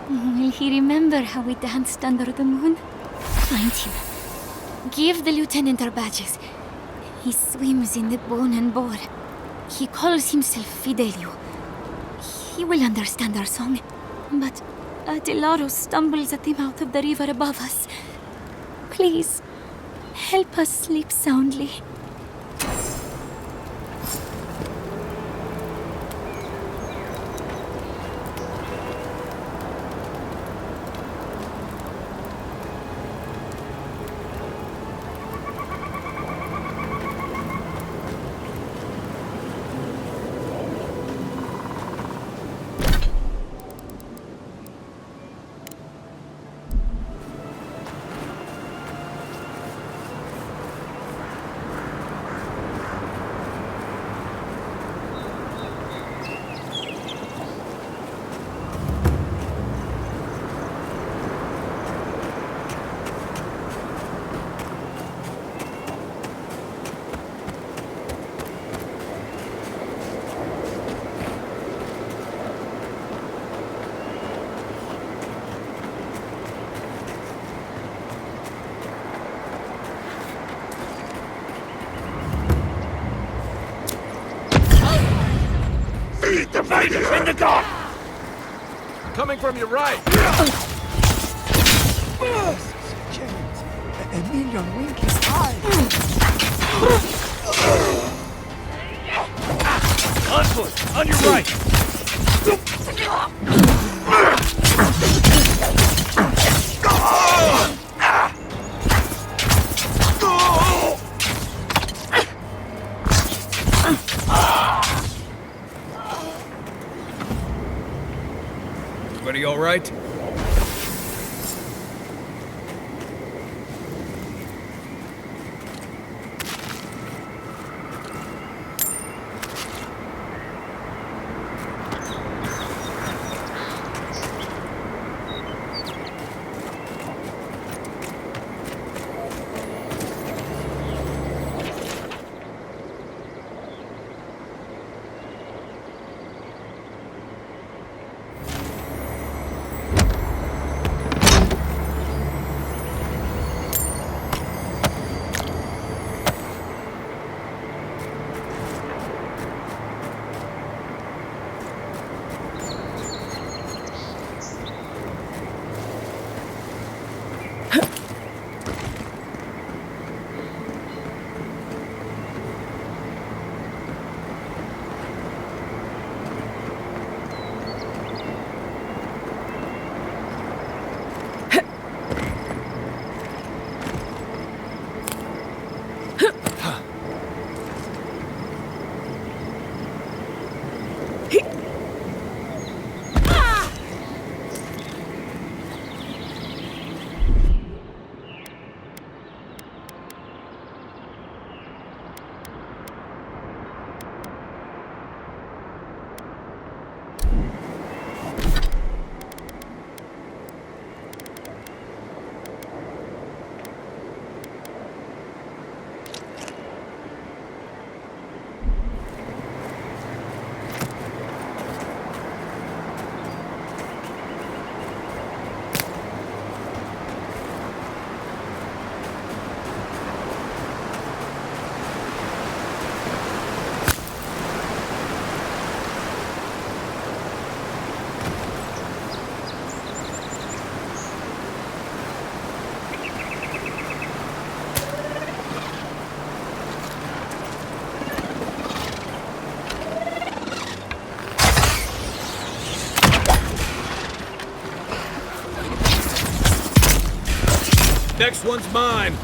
Will he remember how we danced under the moon? Find him. Give the lieutenant our badges. He swims in the bone and boar. He calls himself Fidelio. He will understand our song. But Adelaro stumbles at the mouth of the river above us. Please, help us sleep soundly. The Vader's in the dark! Coming from your right! A million winking eyes! On foot! On your right! Everybody all right? Next one's mine.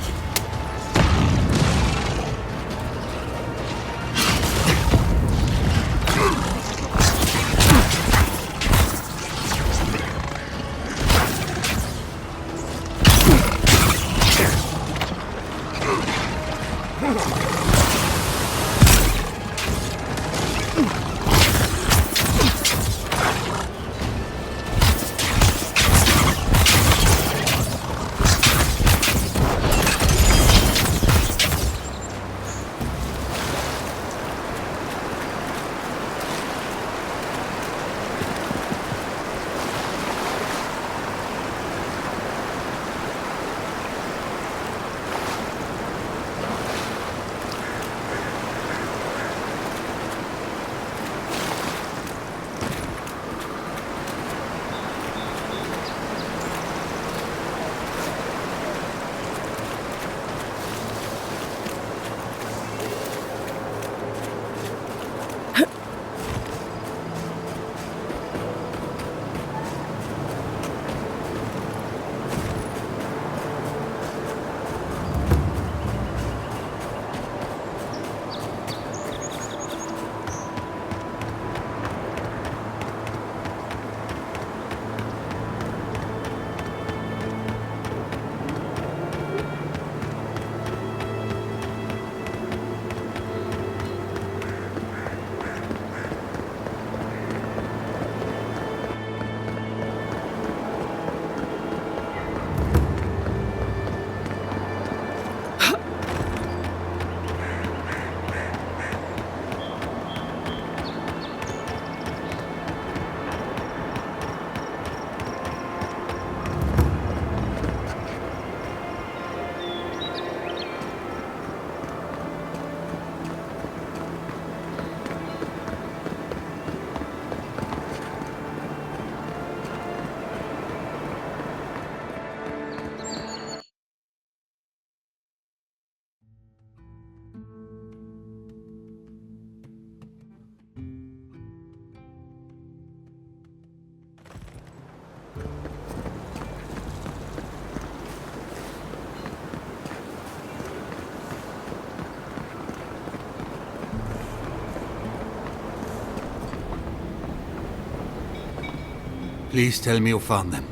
Please tell me you found them.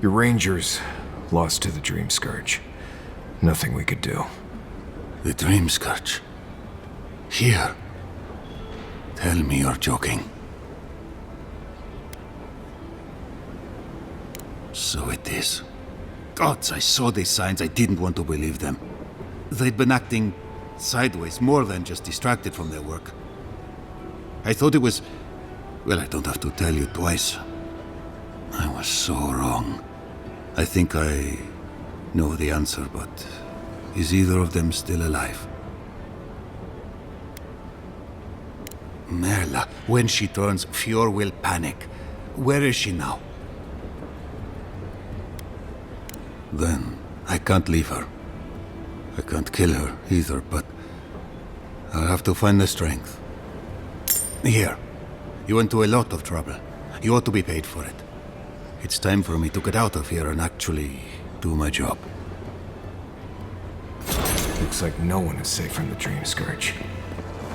Your rangers lost to the Dream Scourge. Nothing we could do. The Dream Scourge? Here? Tell me you're joking. So it is. Gods, I saw these signs. I didn't want to believe them. They'd been acting sideways, more than just distracted from their work. I thought it was... Well, I don't have to tell you twice. I was so wrong. I think I know the answer, but is either of them still alive? Merla, when she turns, Fjord will panic. Where is she now? Then I can't leave her. I can't kill her either, but I'll have to find the strength. Here. You went to a lot of trouble. You ought to be paid for it. It's time for me to get out of here and actually do my job. Looks like no one is safe from the Dream Scourge.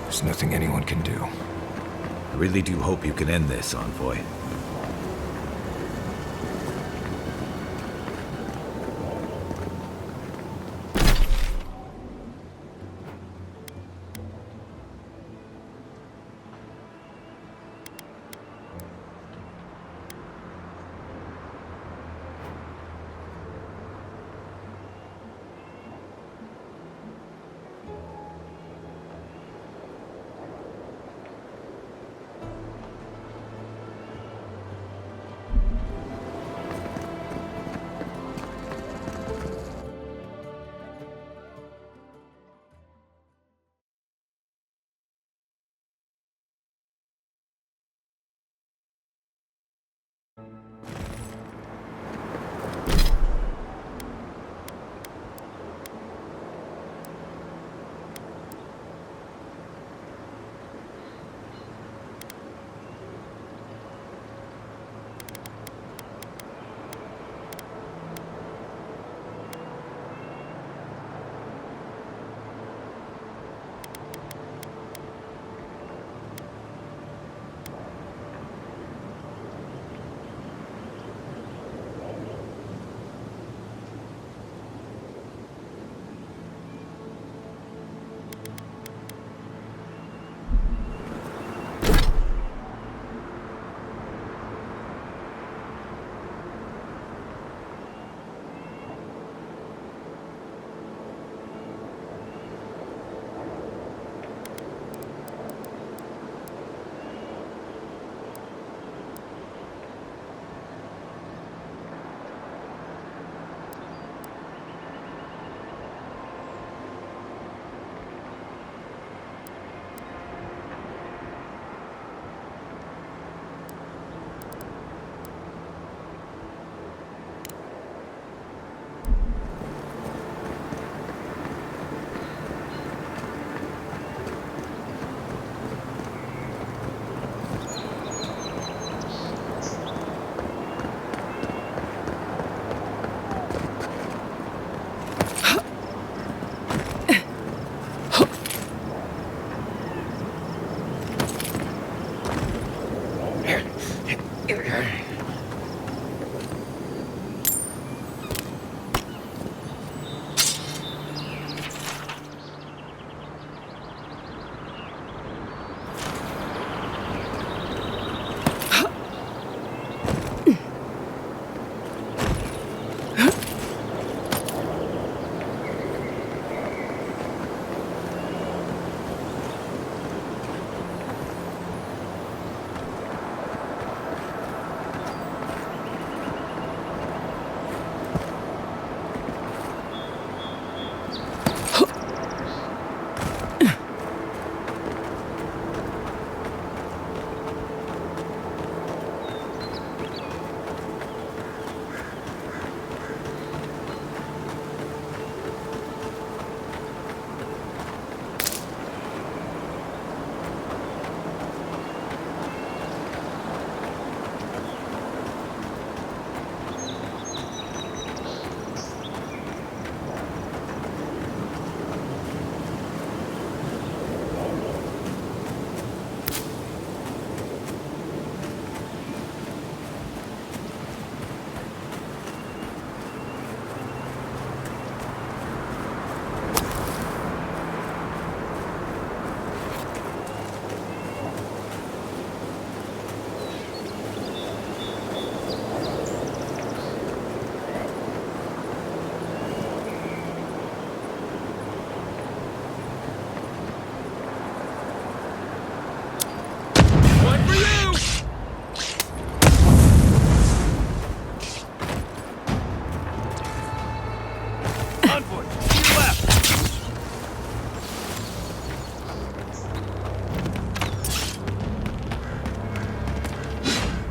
There's nothing anyone can do. I really do hope you can end this, Envoy.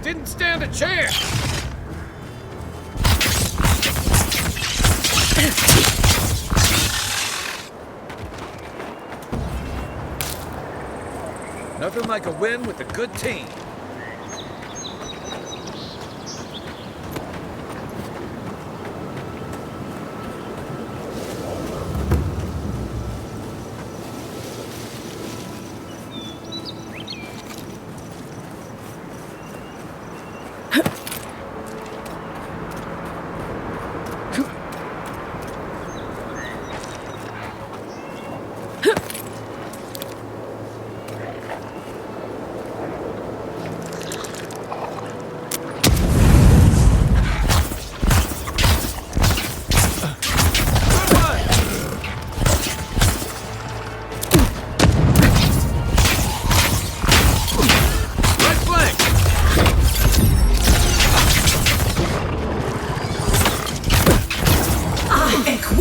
Didn't stand a chance! Nothing like a win with a good team.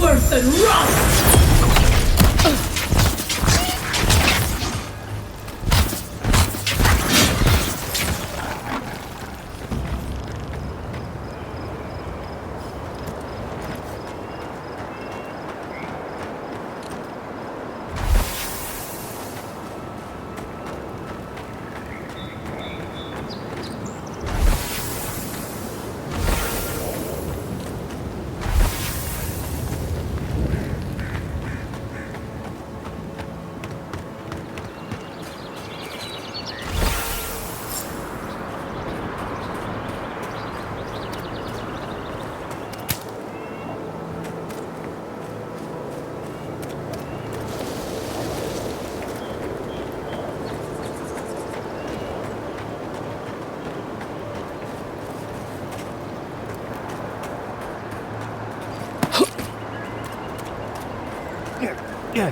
Worth and rust! Yeah.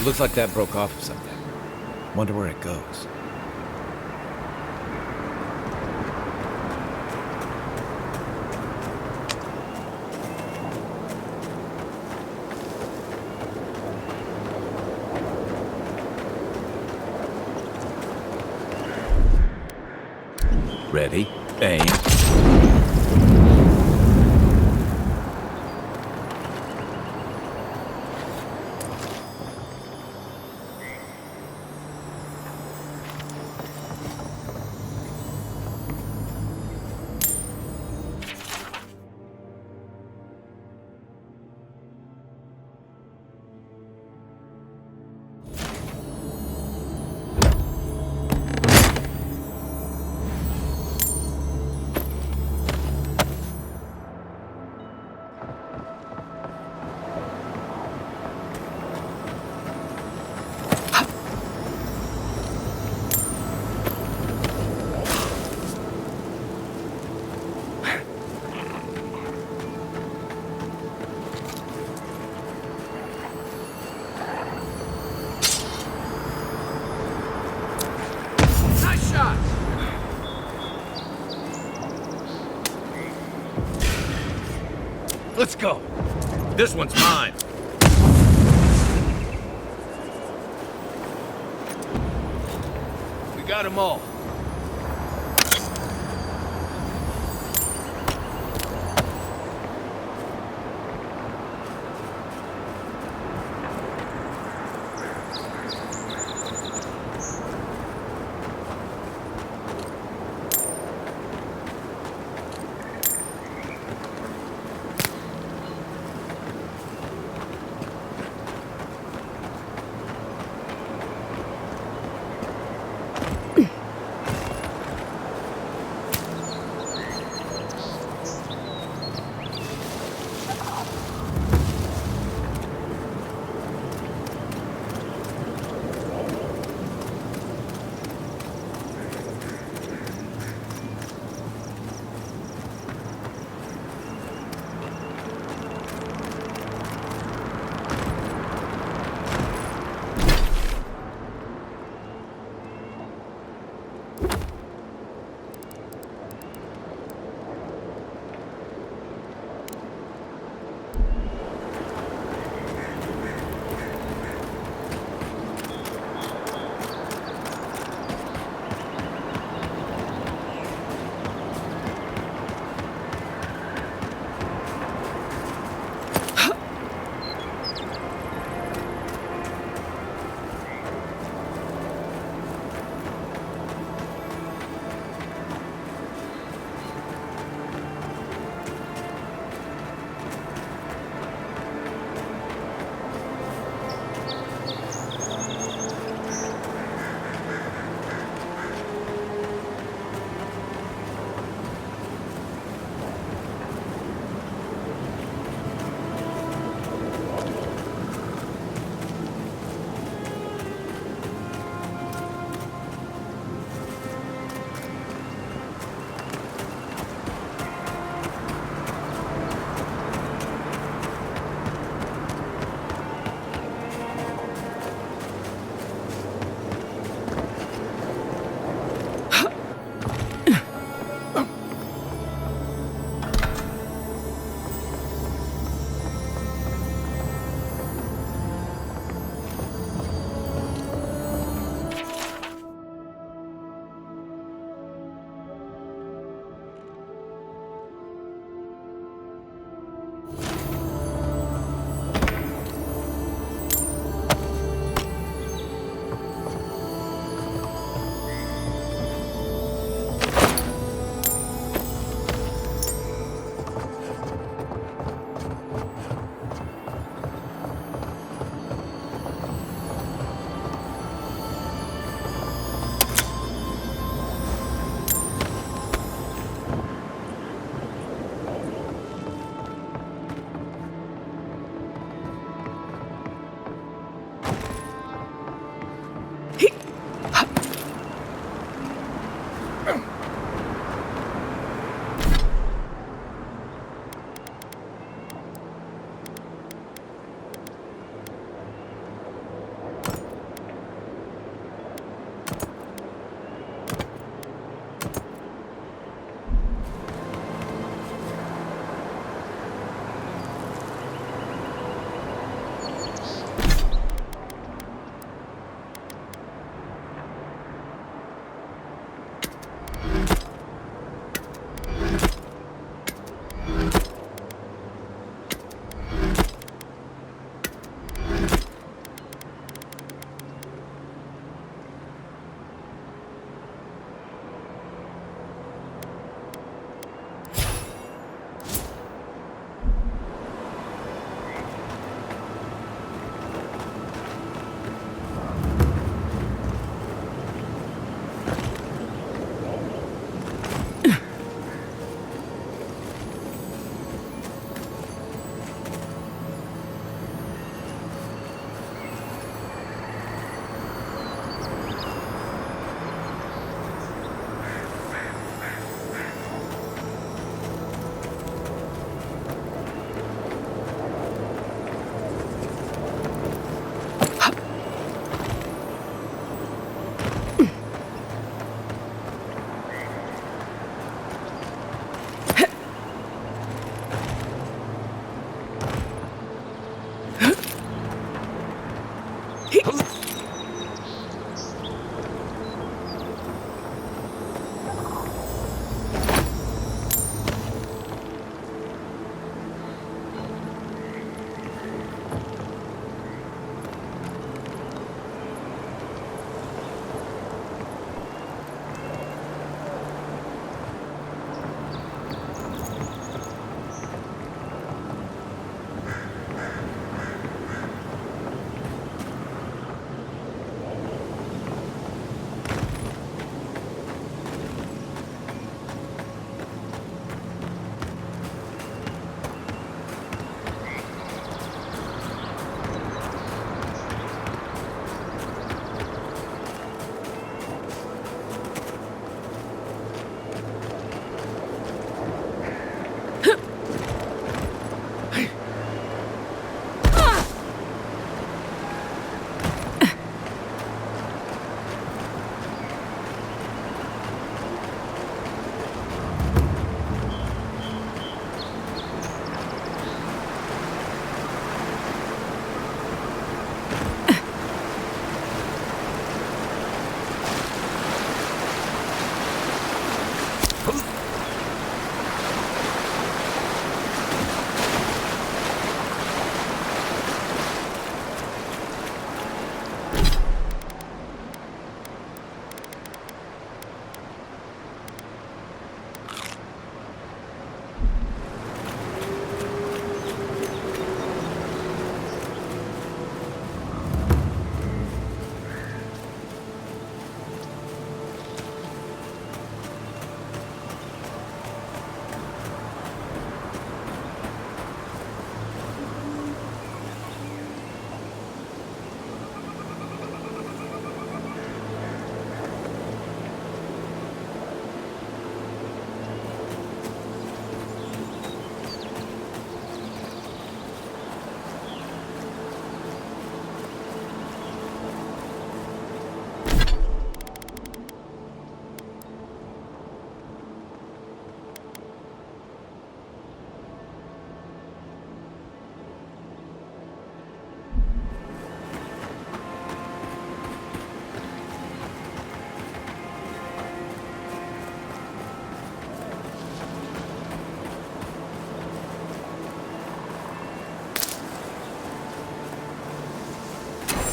Looks like that broke off of something. Wonder where it goes. Ready? Aim. Let's go. This one's mine. We got them all.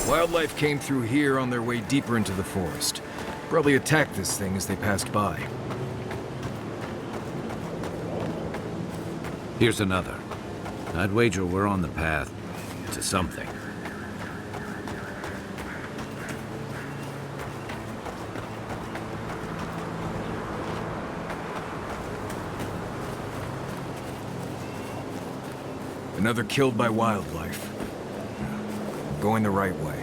Wildlife came through here on their way deeper into the forest. Probably attacked this thing as they passed by. Here's another. I'd wager we're on the path to something. Another killed by wildlife. Going the right way.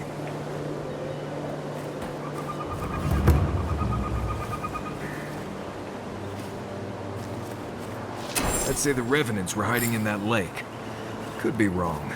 I'd say the Revenants were hiding in that lake. Could be wrong.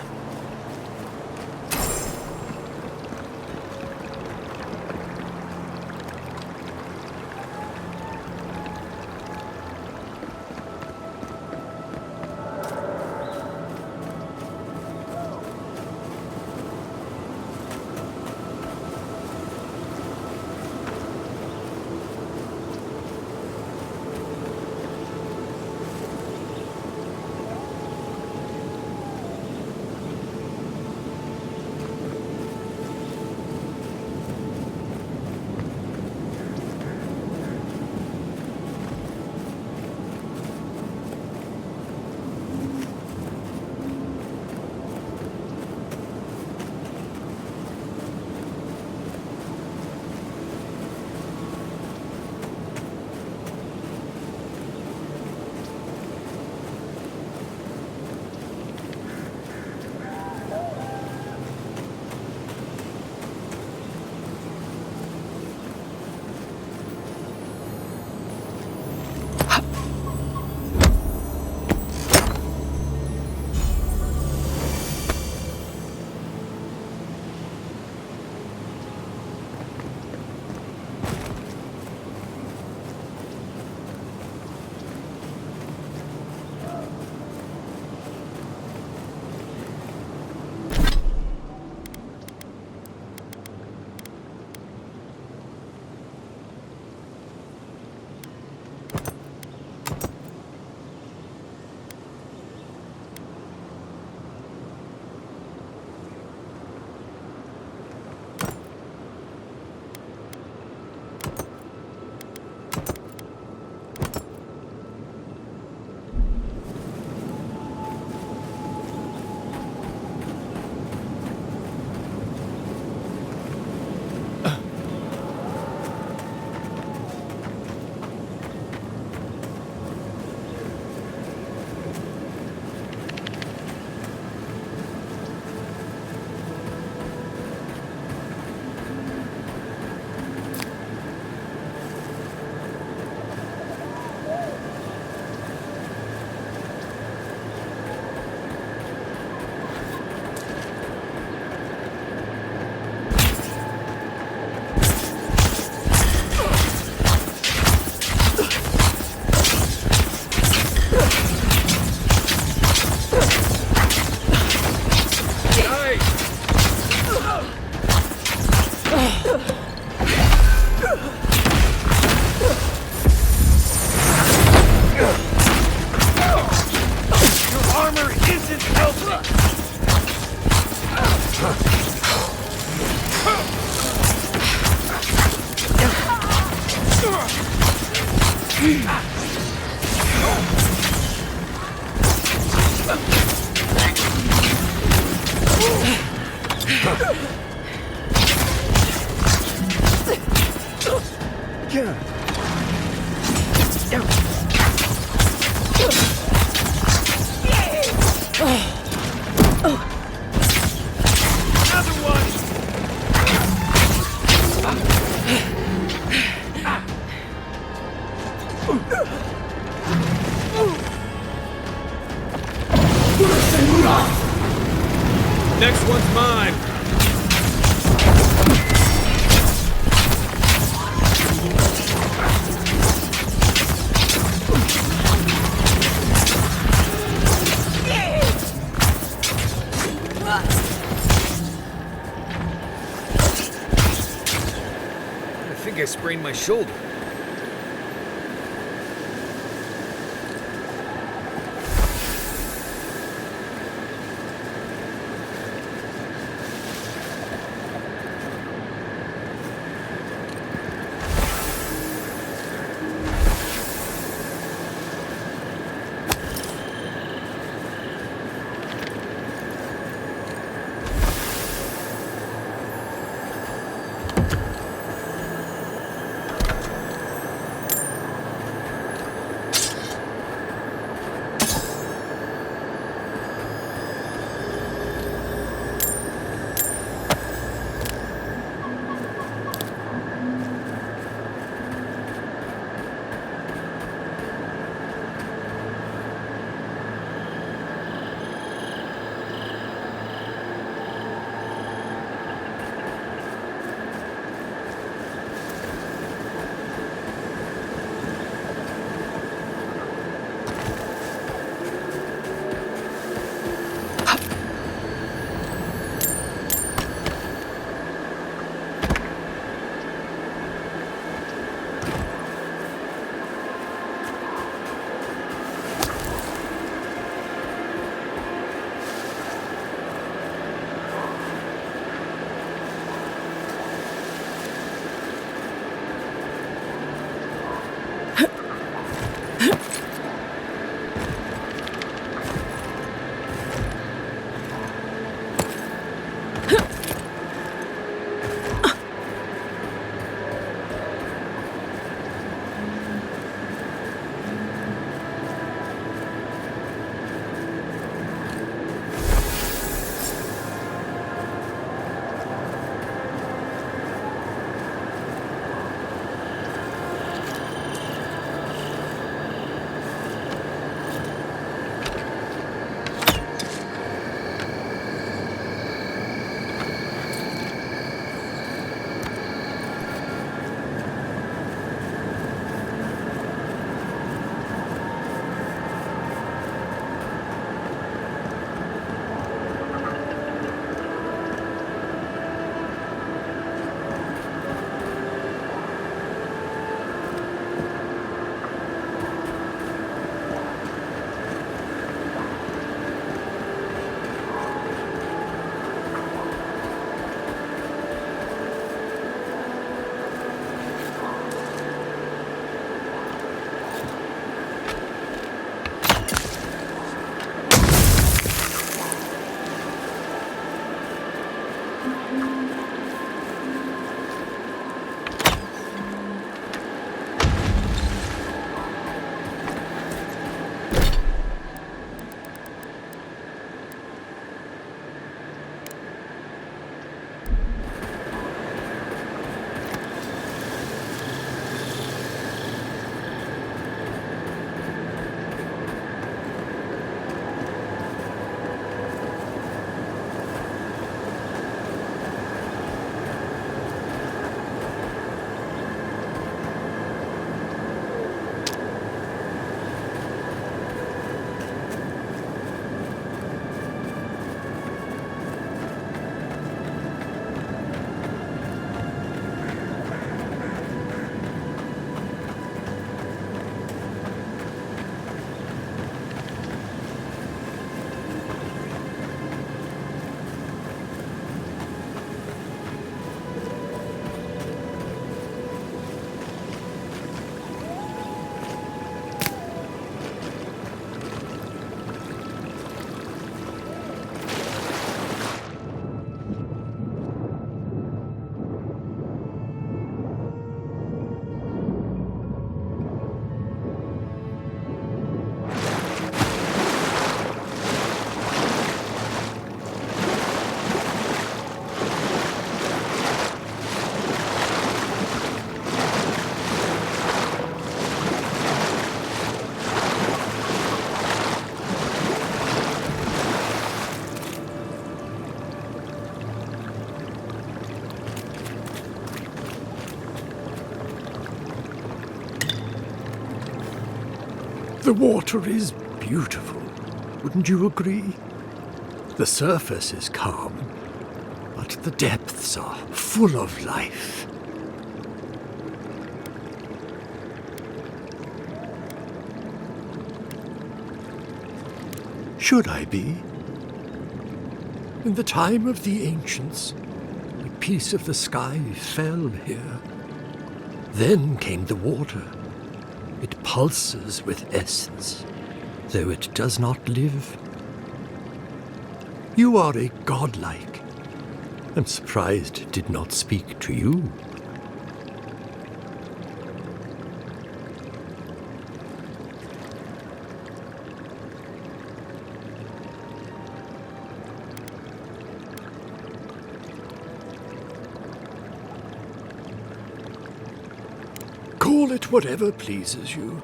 Next one's mine. I think I sprained my shoulder. The water is beautiful, wouldn't you agree? The surface is calm, but the depths are full of life. Should I be? In the time of the ancients, a piece of the sky fell here. Then came the water. It pulses with essence, though it does not live. You are a godlike. I'm surprised it did not speak to you. Call it whatever pleases you.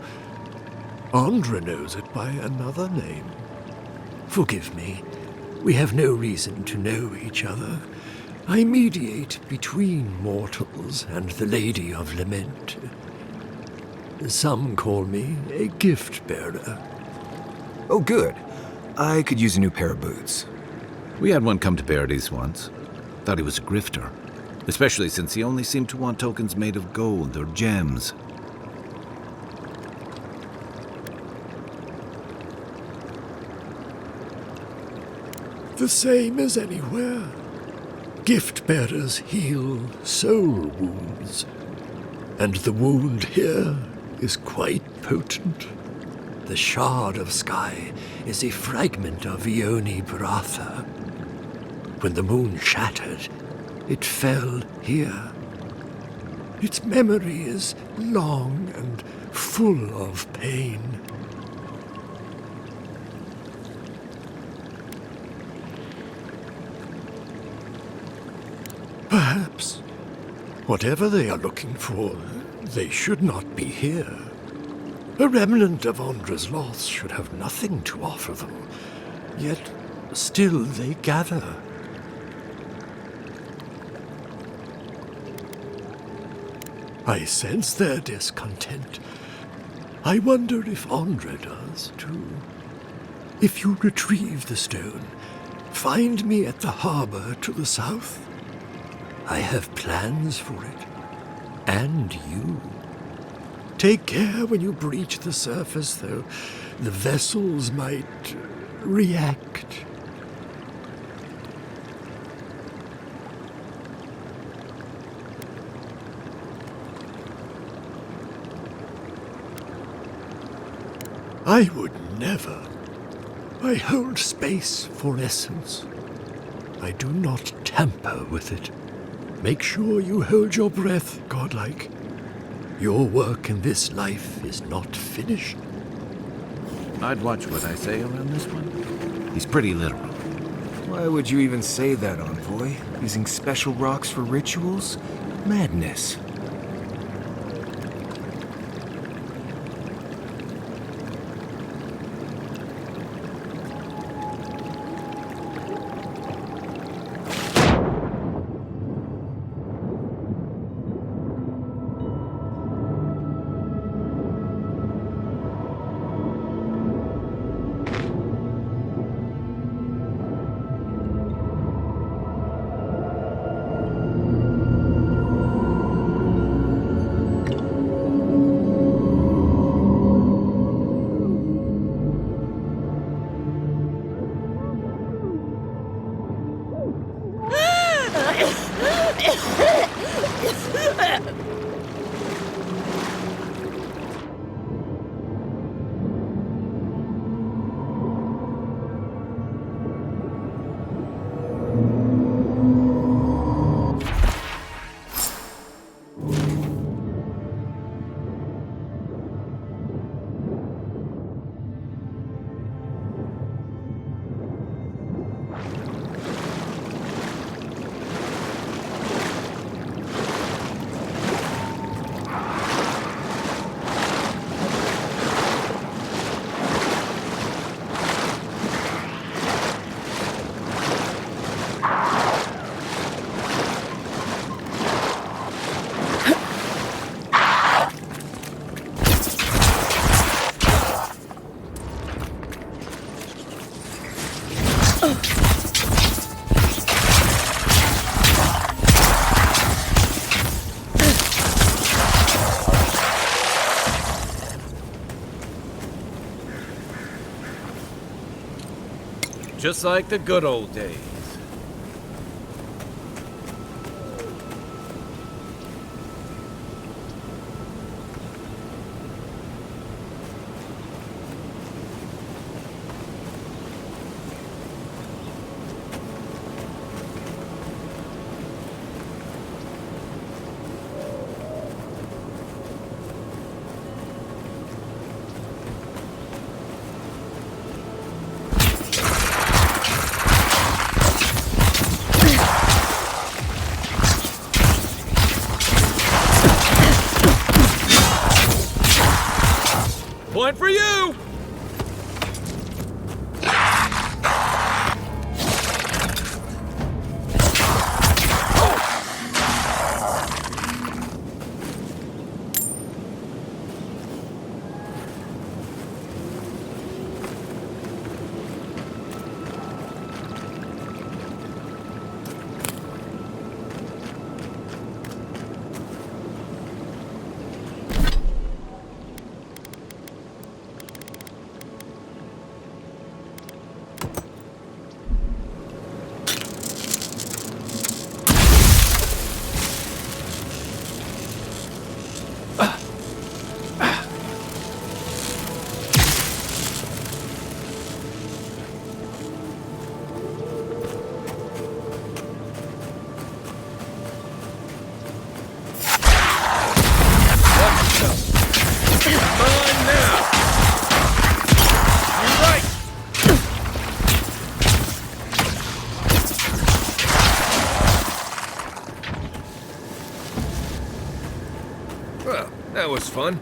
Andra knows it by another name. Forgive me. We have no reason to know each other. I mediate between mortals and the Lady of Lament. Some call me a gift-bearer. Oh, good. I could use a new pair of boots. We had one come to Paradise once. Thought he was a grifter. Especially since he only seemed to want tokens made of gold or gems. The same as anywhere. Gift-bearers heal soul wounds. And the wound here is quite potent. The shard of sky is a fragment of Ione Bratha. When the moon shattered, it fell here. Its memory is long and full of pain. Perhaps, whatever they are looking for, they should not be here. A remnant of Andra's loss should have nothing to offer them, yet still they gather. I sense their discontent. I wonder if Andra does, too. If you retrieve the stone, find me at the harbor to the south. I have plans for it. And you. Take care when you breach the surface, though. The vessels might react. I would never. I hold space for essence. I do not tamper with it. Make sure you hold your breath, godlike. Your work in this life is not finished. I'd watch what I say around this one. He's pretty literal. Why would you even say that, Envoy? Using special rocks for rituals? Madness. Just like the good old days. Point for you! was fun.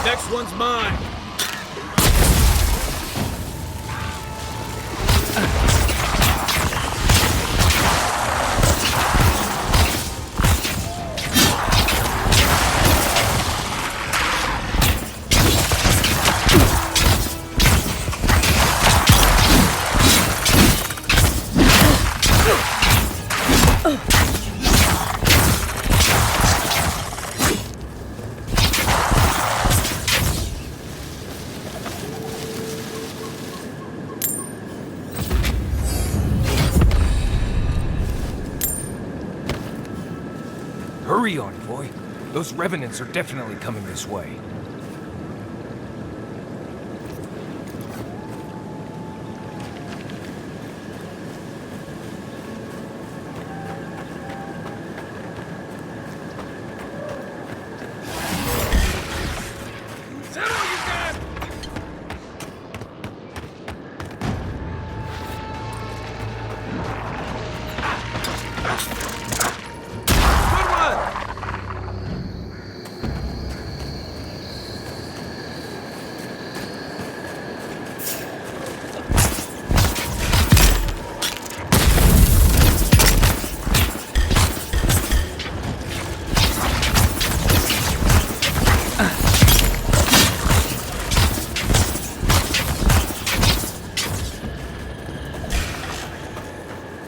Next one's mine. Hurry, Envoy. Those revenants are definitely coming this way.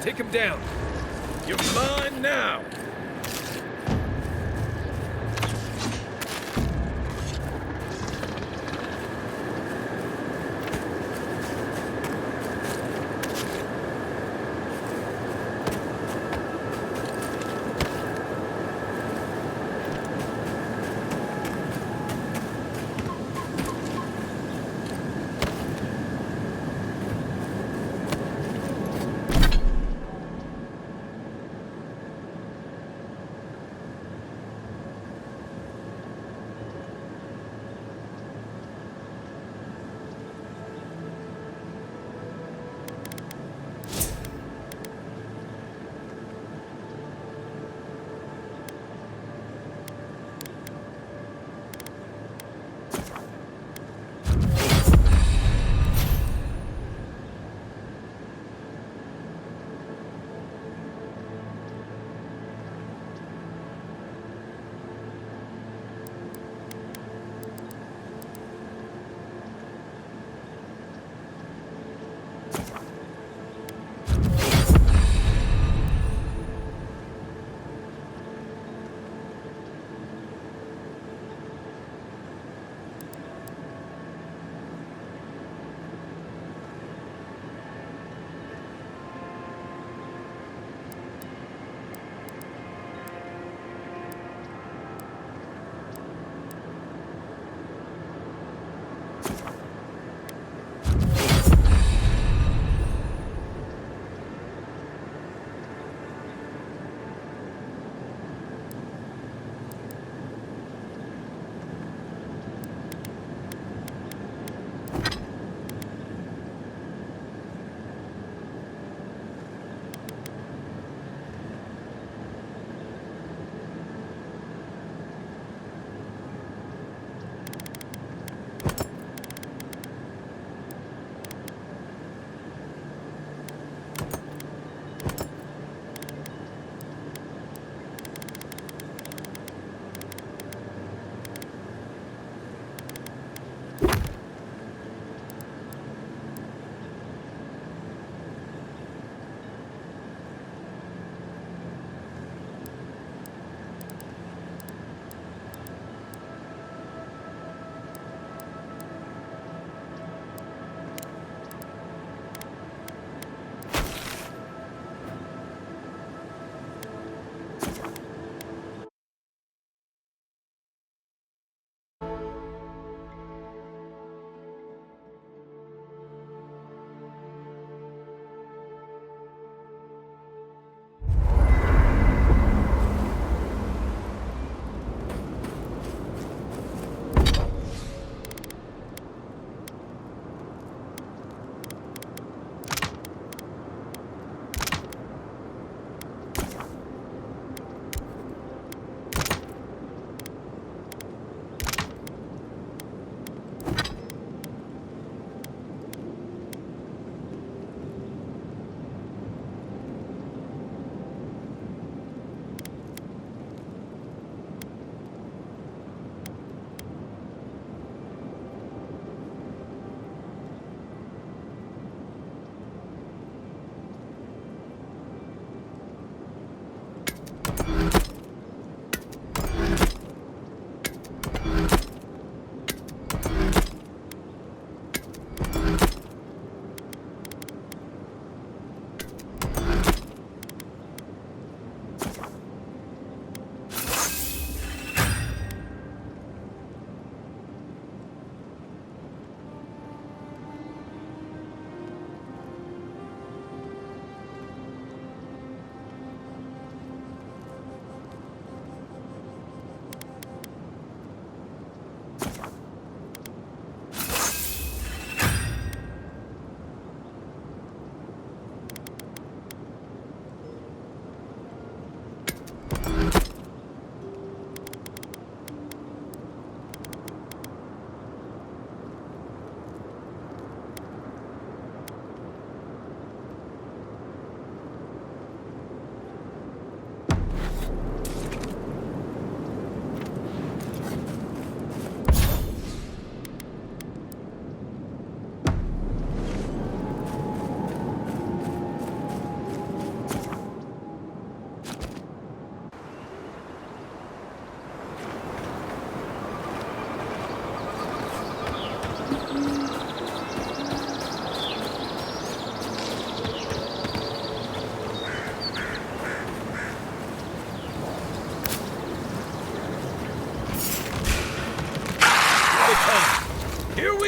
Take him down. You're mine now.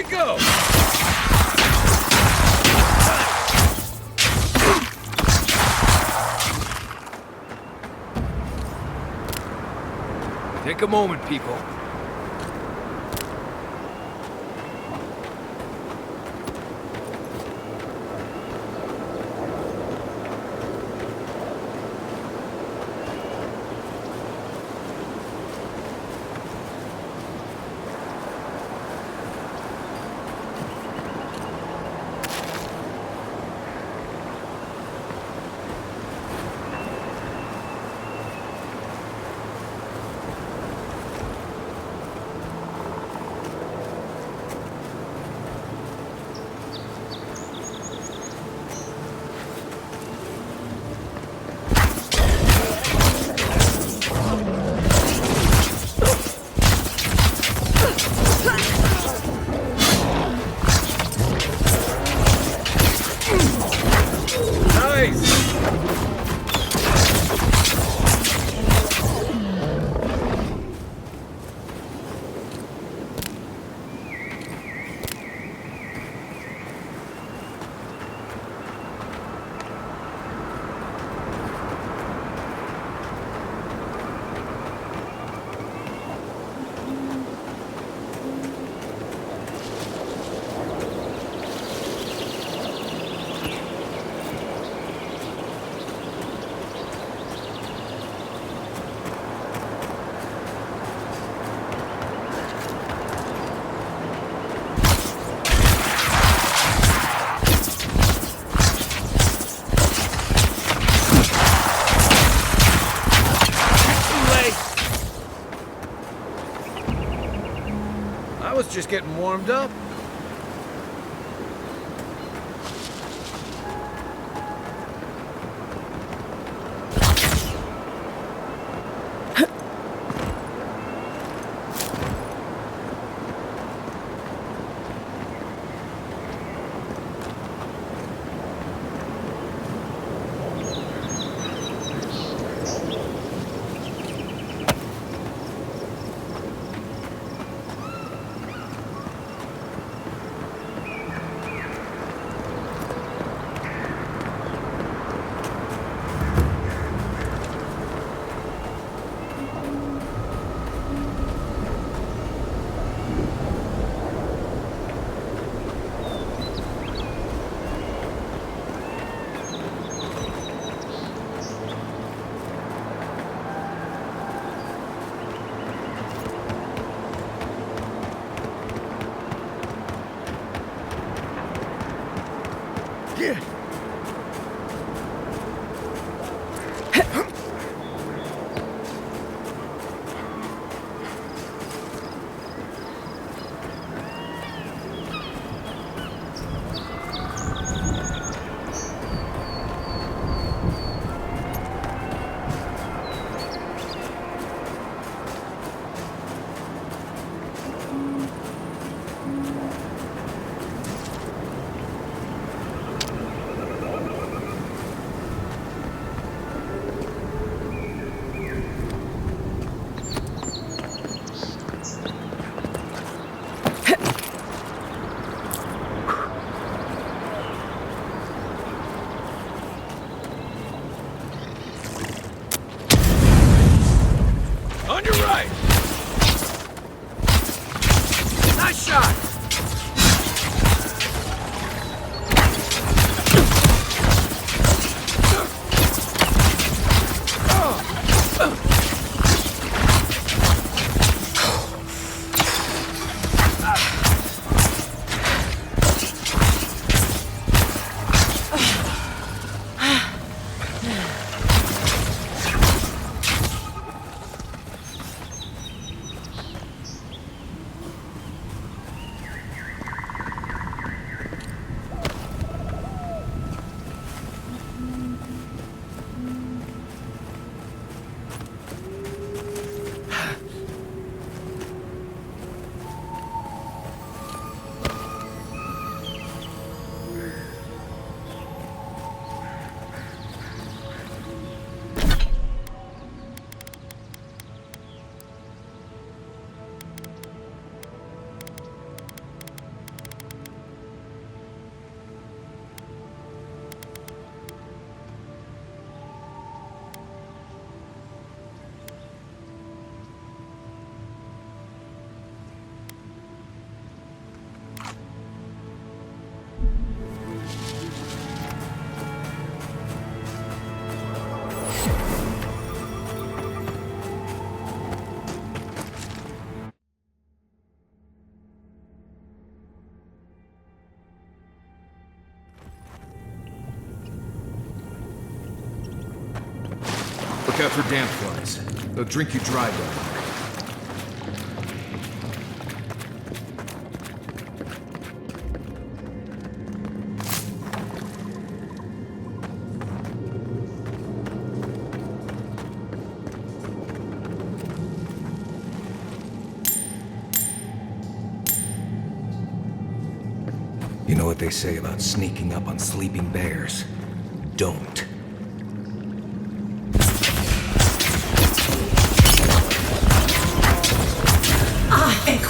go! Take a moment, people. I was just getting warmed up. On your right! Nice shot! Look out for damp flies. They'll drink you dry down there. You know what they say about sneaking up on sleeping bears? Don't.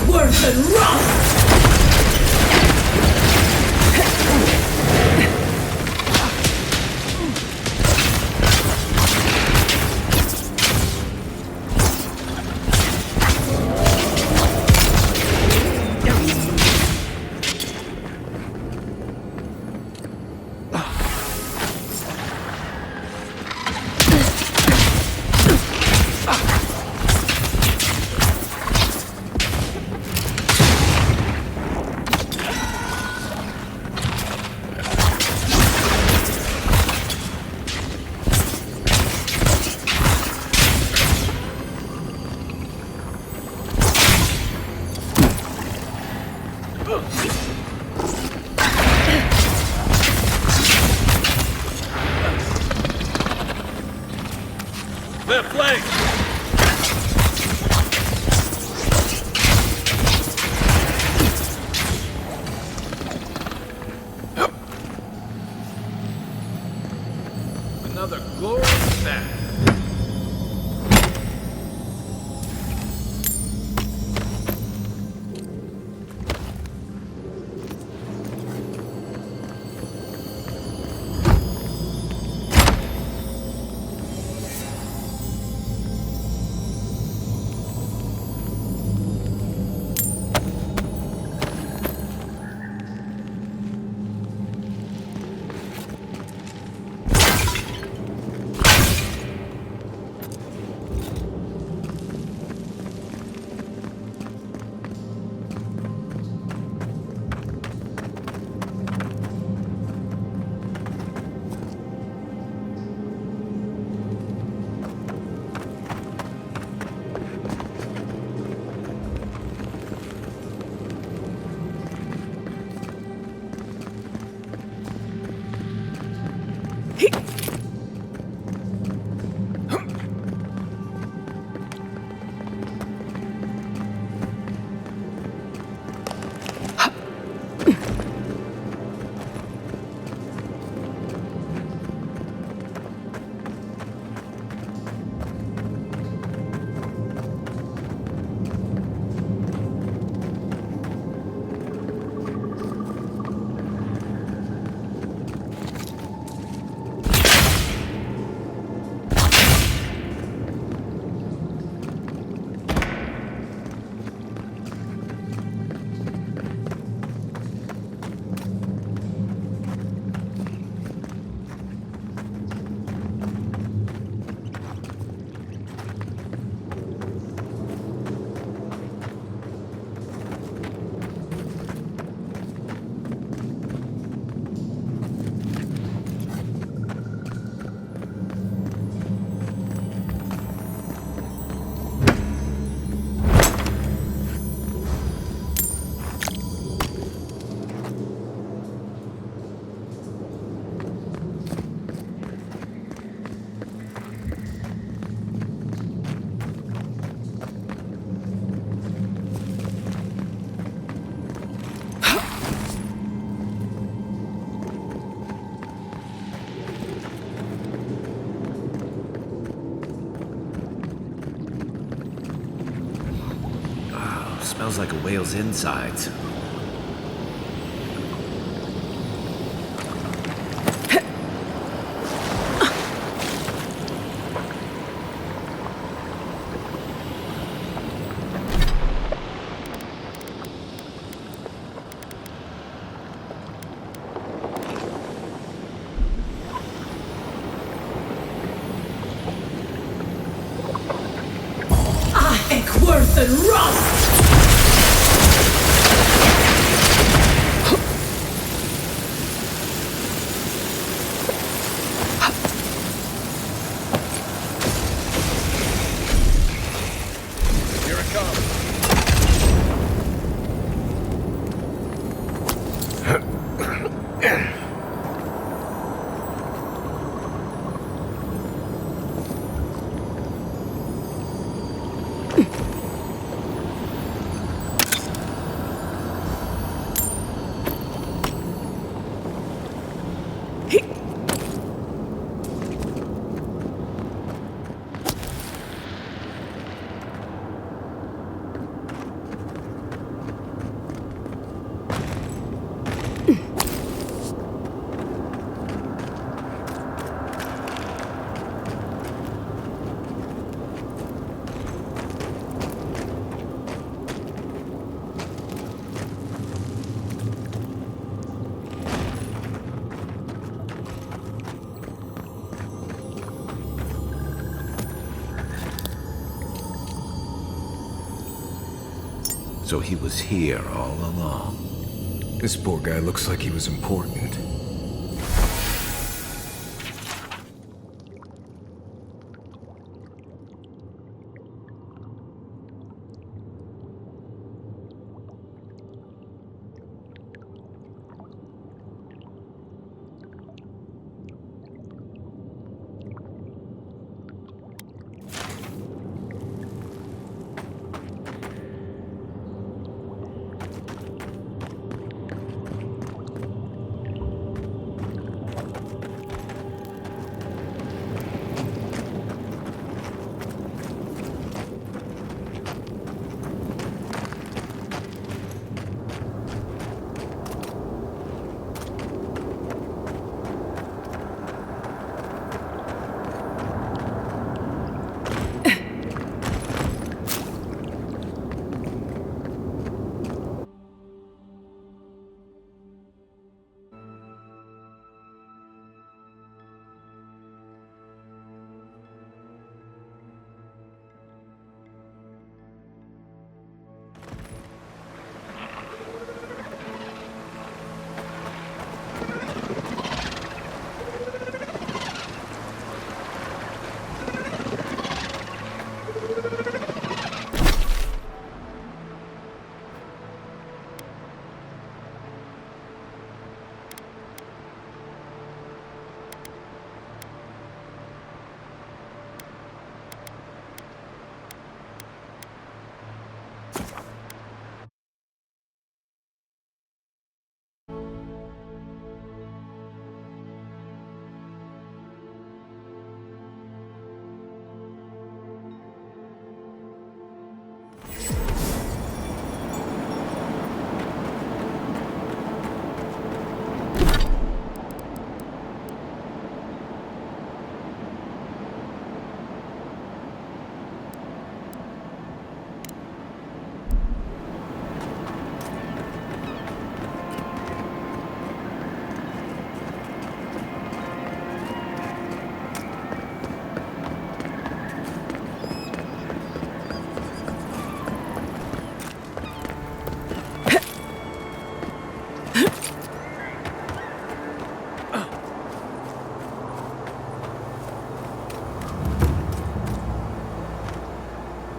Worth and run! They're flanked! Another glorious battle. Smells like a whale's insides. Worth and run! So he was here all along. This poor guy looks like he was important.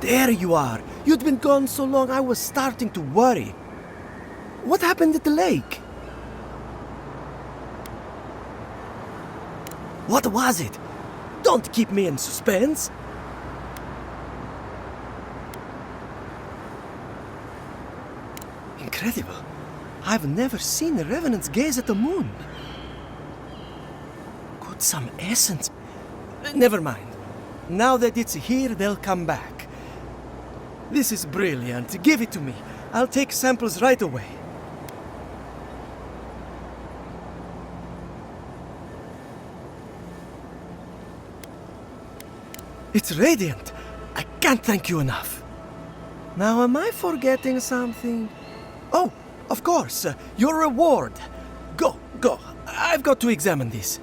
There you are. You'd been gone so long I was starting to worry. What happened at the lake? What was it? Don't keep me in suspense. Incredible. I've never seen the revenants gaze at the moon. Could some essence... Never mind. Now that it's here, they'll come back. This is brilliant. Give it to me. I'll take samples right away. It's radiant. I can't thank you enough. Now, am I forgetting something? Oh, of course. Your reward. Go. I've got to examine this.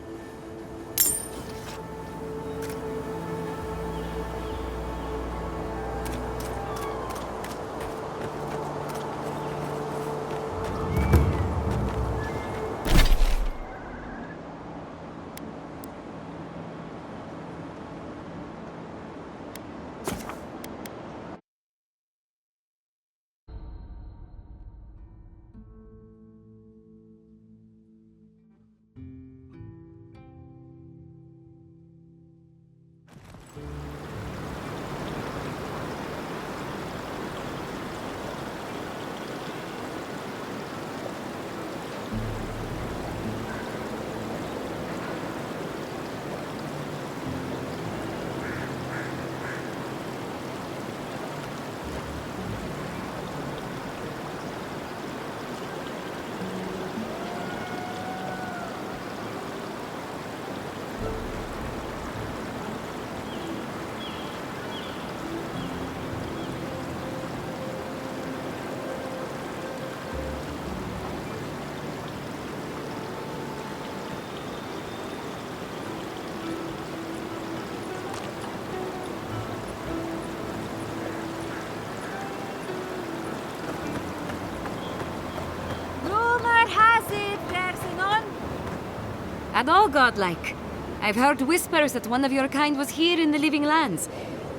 at all godlike. I've heard whispers that one of your kind was here in the Living Lands.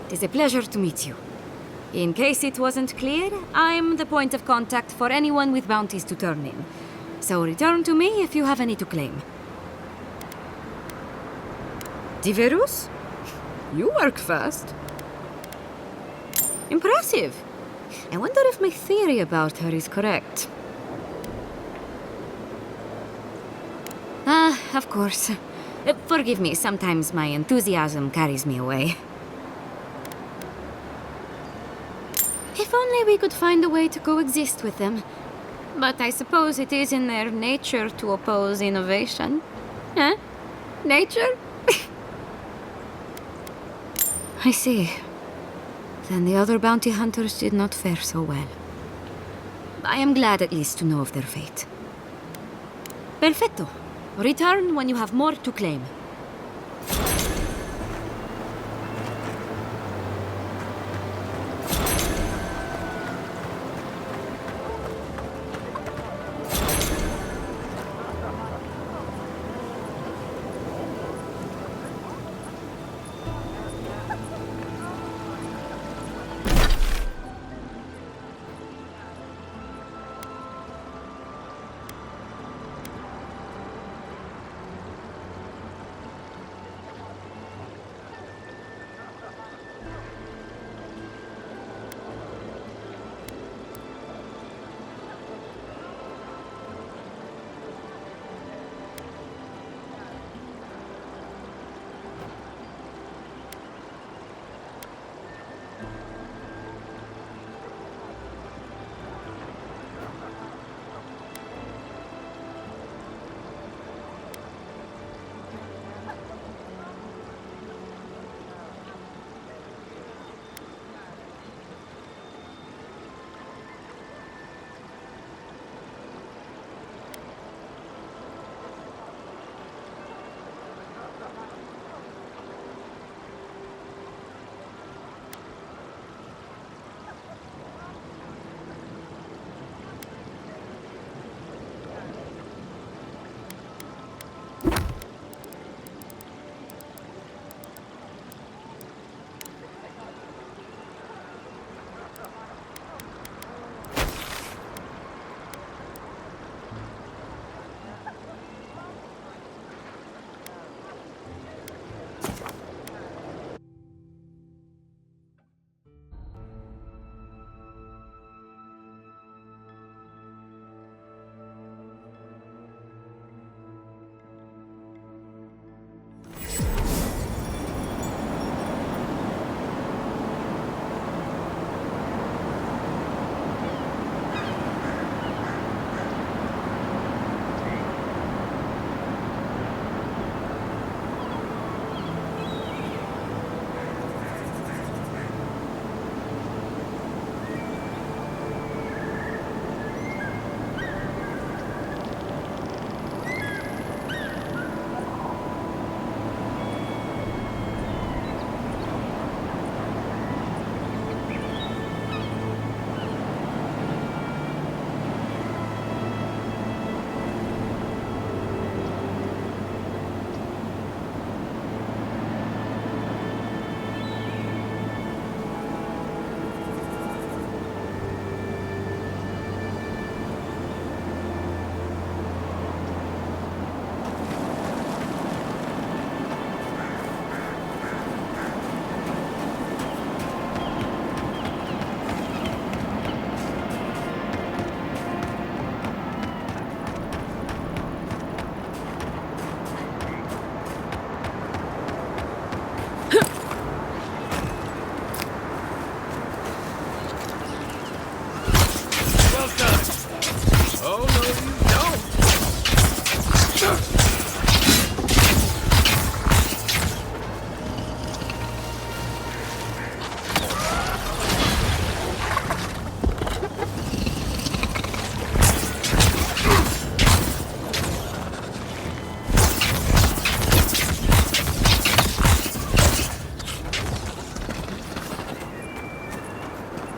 It is a pleasure to meet you. In case it wasn't clear, I'm the point of contact for anyone with bounties to turn in. So return to me if you have any to claim. Diverus? You work fast. Impressive. I wonder if my theory about her is correct. Ah, of course. Forgive me, sometimes my enthusiasm carries me away. If only we could find a way to coexist with them. But I suppose it is in their nature to oppose innovation. Huh? Nature? I see. Then the other bounty hunters did not fare so well. I am glad at least to know of their fate. Perfetto. Return when you have more to claim.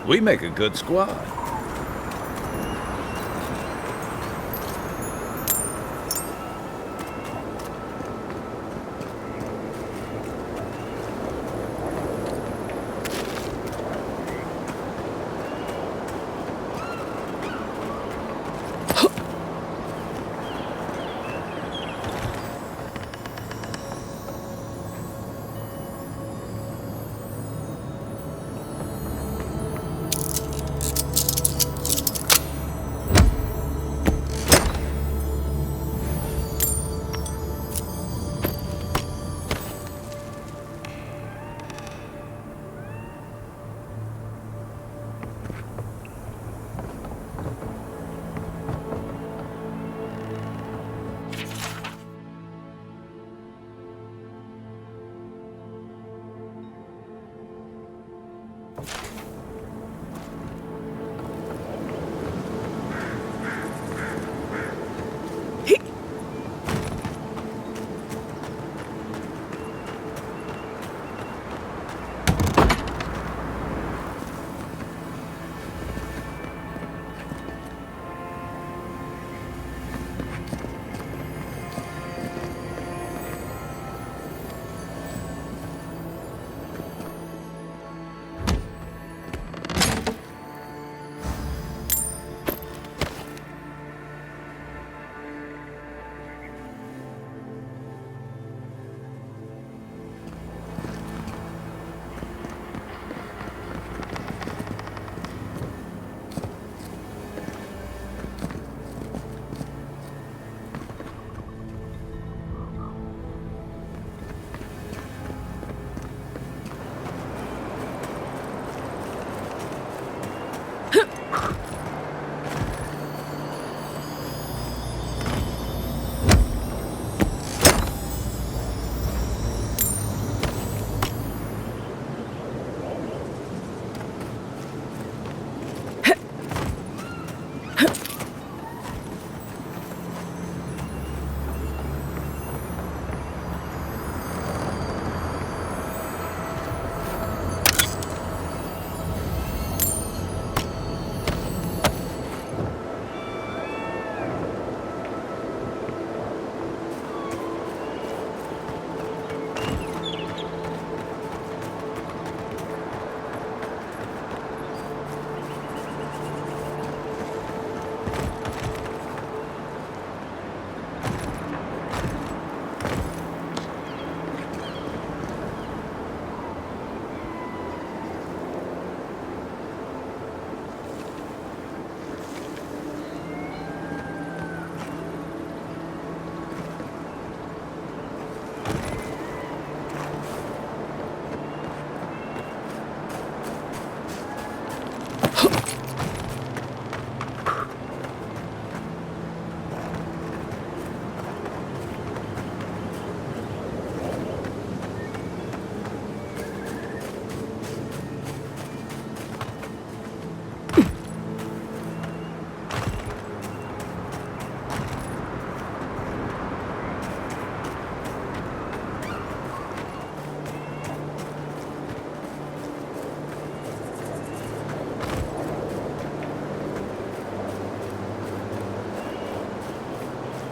We make a good squad.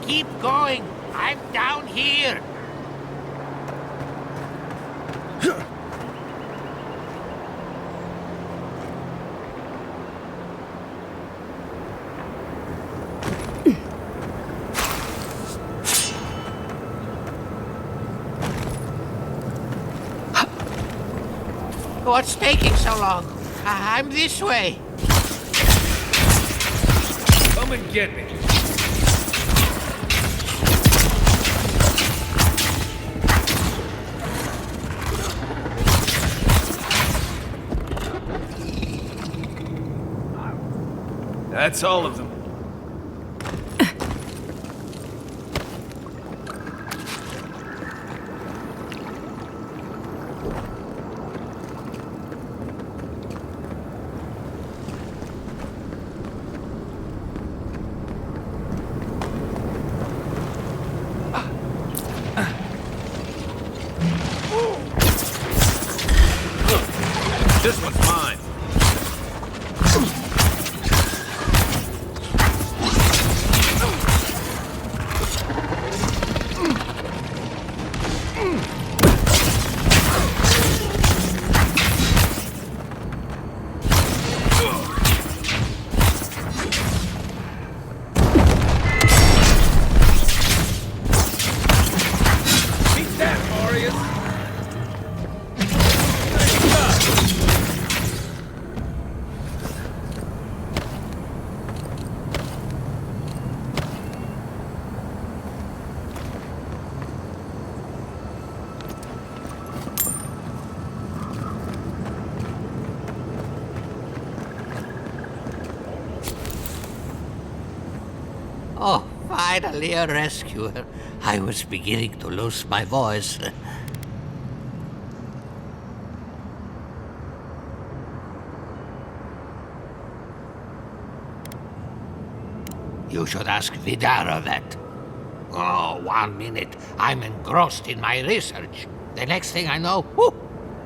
Keep going. I'm down here. What's taking so long? I'm this way. Come and get me. That's all of them. This one's mine. Beat that, Marius! Oh, finally a rescuer. I was beginning to lose my voice. You should ask Vidara that. Oh, 1 minute. I'm engrossed in my research. The next thing I know, whoop,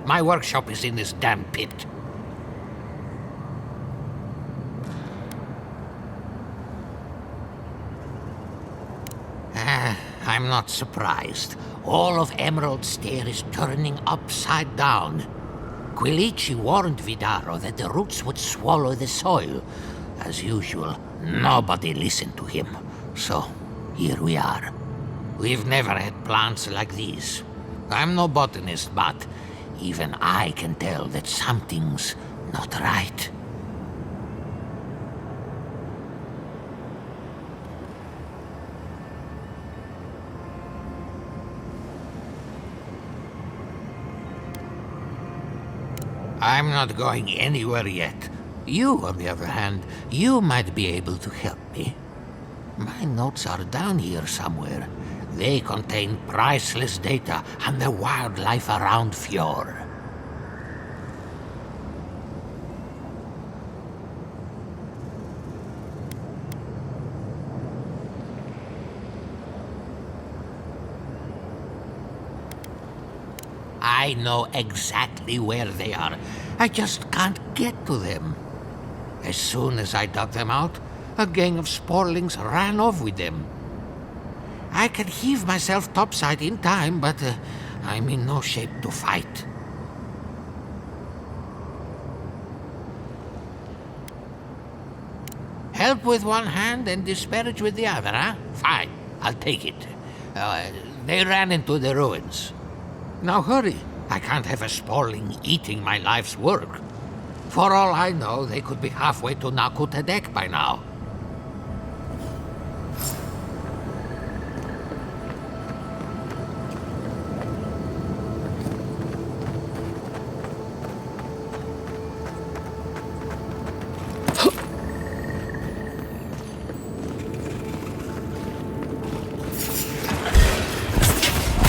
my workshop is in this damn pit. I'm not surprised. All of Emerald Stair is turning upside down. Quilici warned Vidaro that the roots would swallow the soil. As usual, nobody listened to him. So, here we are. We've never had plants like these. I'm no botanist, but even I can tell that something's not right. I'm not going anywhere yet. You, on the other hand, you might be able to help me. My notes are down here somewhere. They contain priceless data on the wildlife around Fjord. I know exactly where they are. I just can't get to them. As soon as I dug them out, a gang of sporlings ran off with them. I can heave myself topside in time, but I'm in no shape to fight. Help with one hand and disparage with the other, huh? Fine, I'll take it. They ran into the ruins. Now hurry. I can't have a sporling eating my life's work. For all I know, they could be halfway to Nakutadek by now.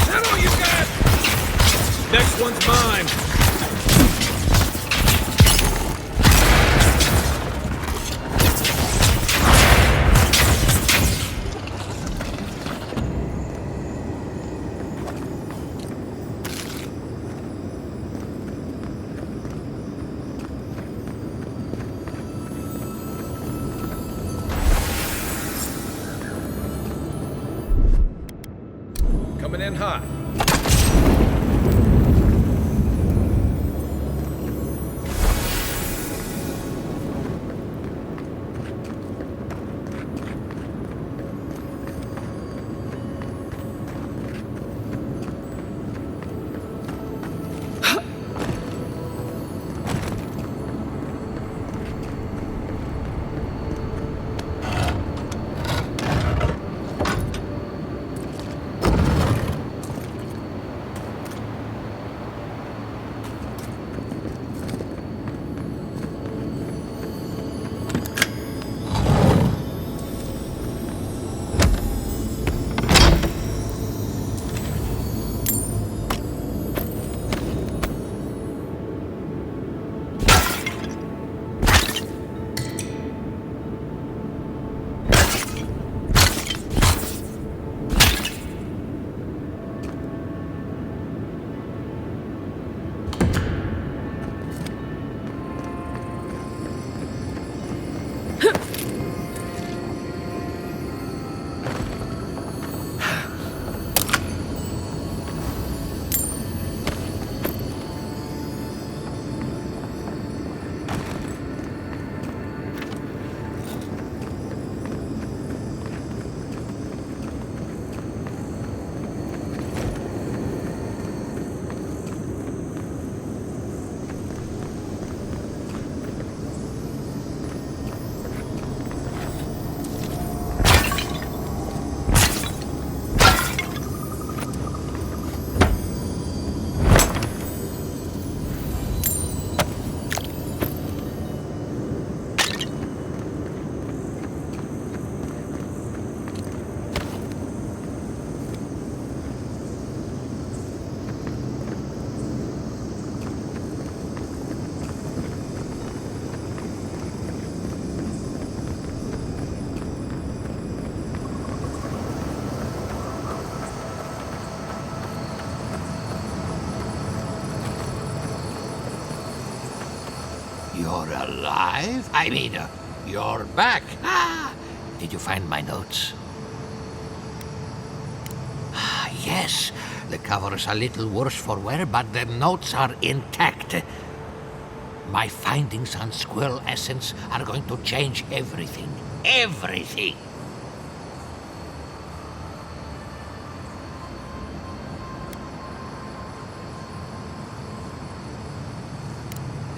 That all you got? Next one's mine. You're alive? I mean, you're back. Ah, did you find my notes? Ah, yes. The cover's a little worse for wear, but the notes are intact. My findings on squirrel essence are going to change everything. Everything!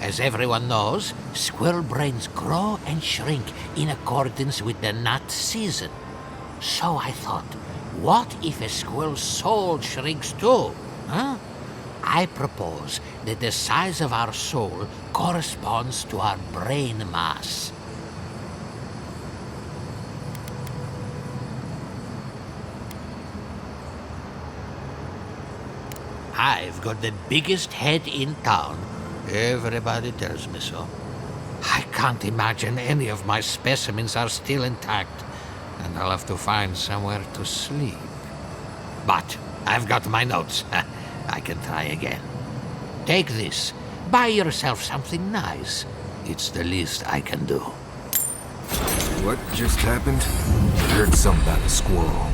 As everyone knows, squirrel brains grow and shrink in accordance with the nut season. So I thought, what if a squirrel's soul shrinks too? Huh? I propose that the size of our soul corresponds to our brain mass. I've got the biggest head in town. Everybody tells me so. I can't imagine any of my specimens are still intact, and I'll have to find somewhere to sleep. But I've got my notes. I can try again. Take this. Buy yourself something nice. It's the least I can do. What just happened? I heard something about a squirrel.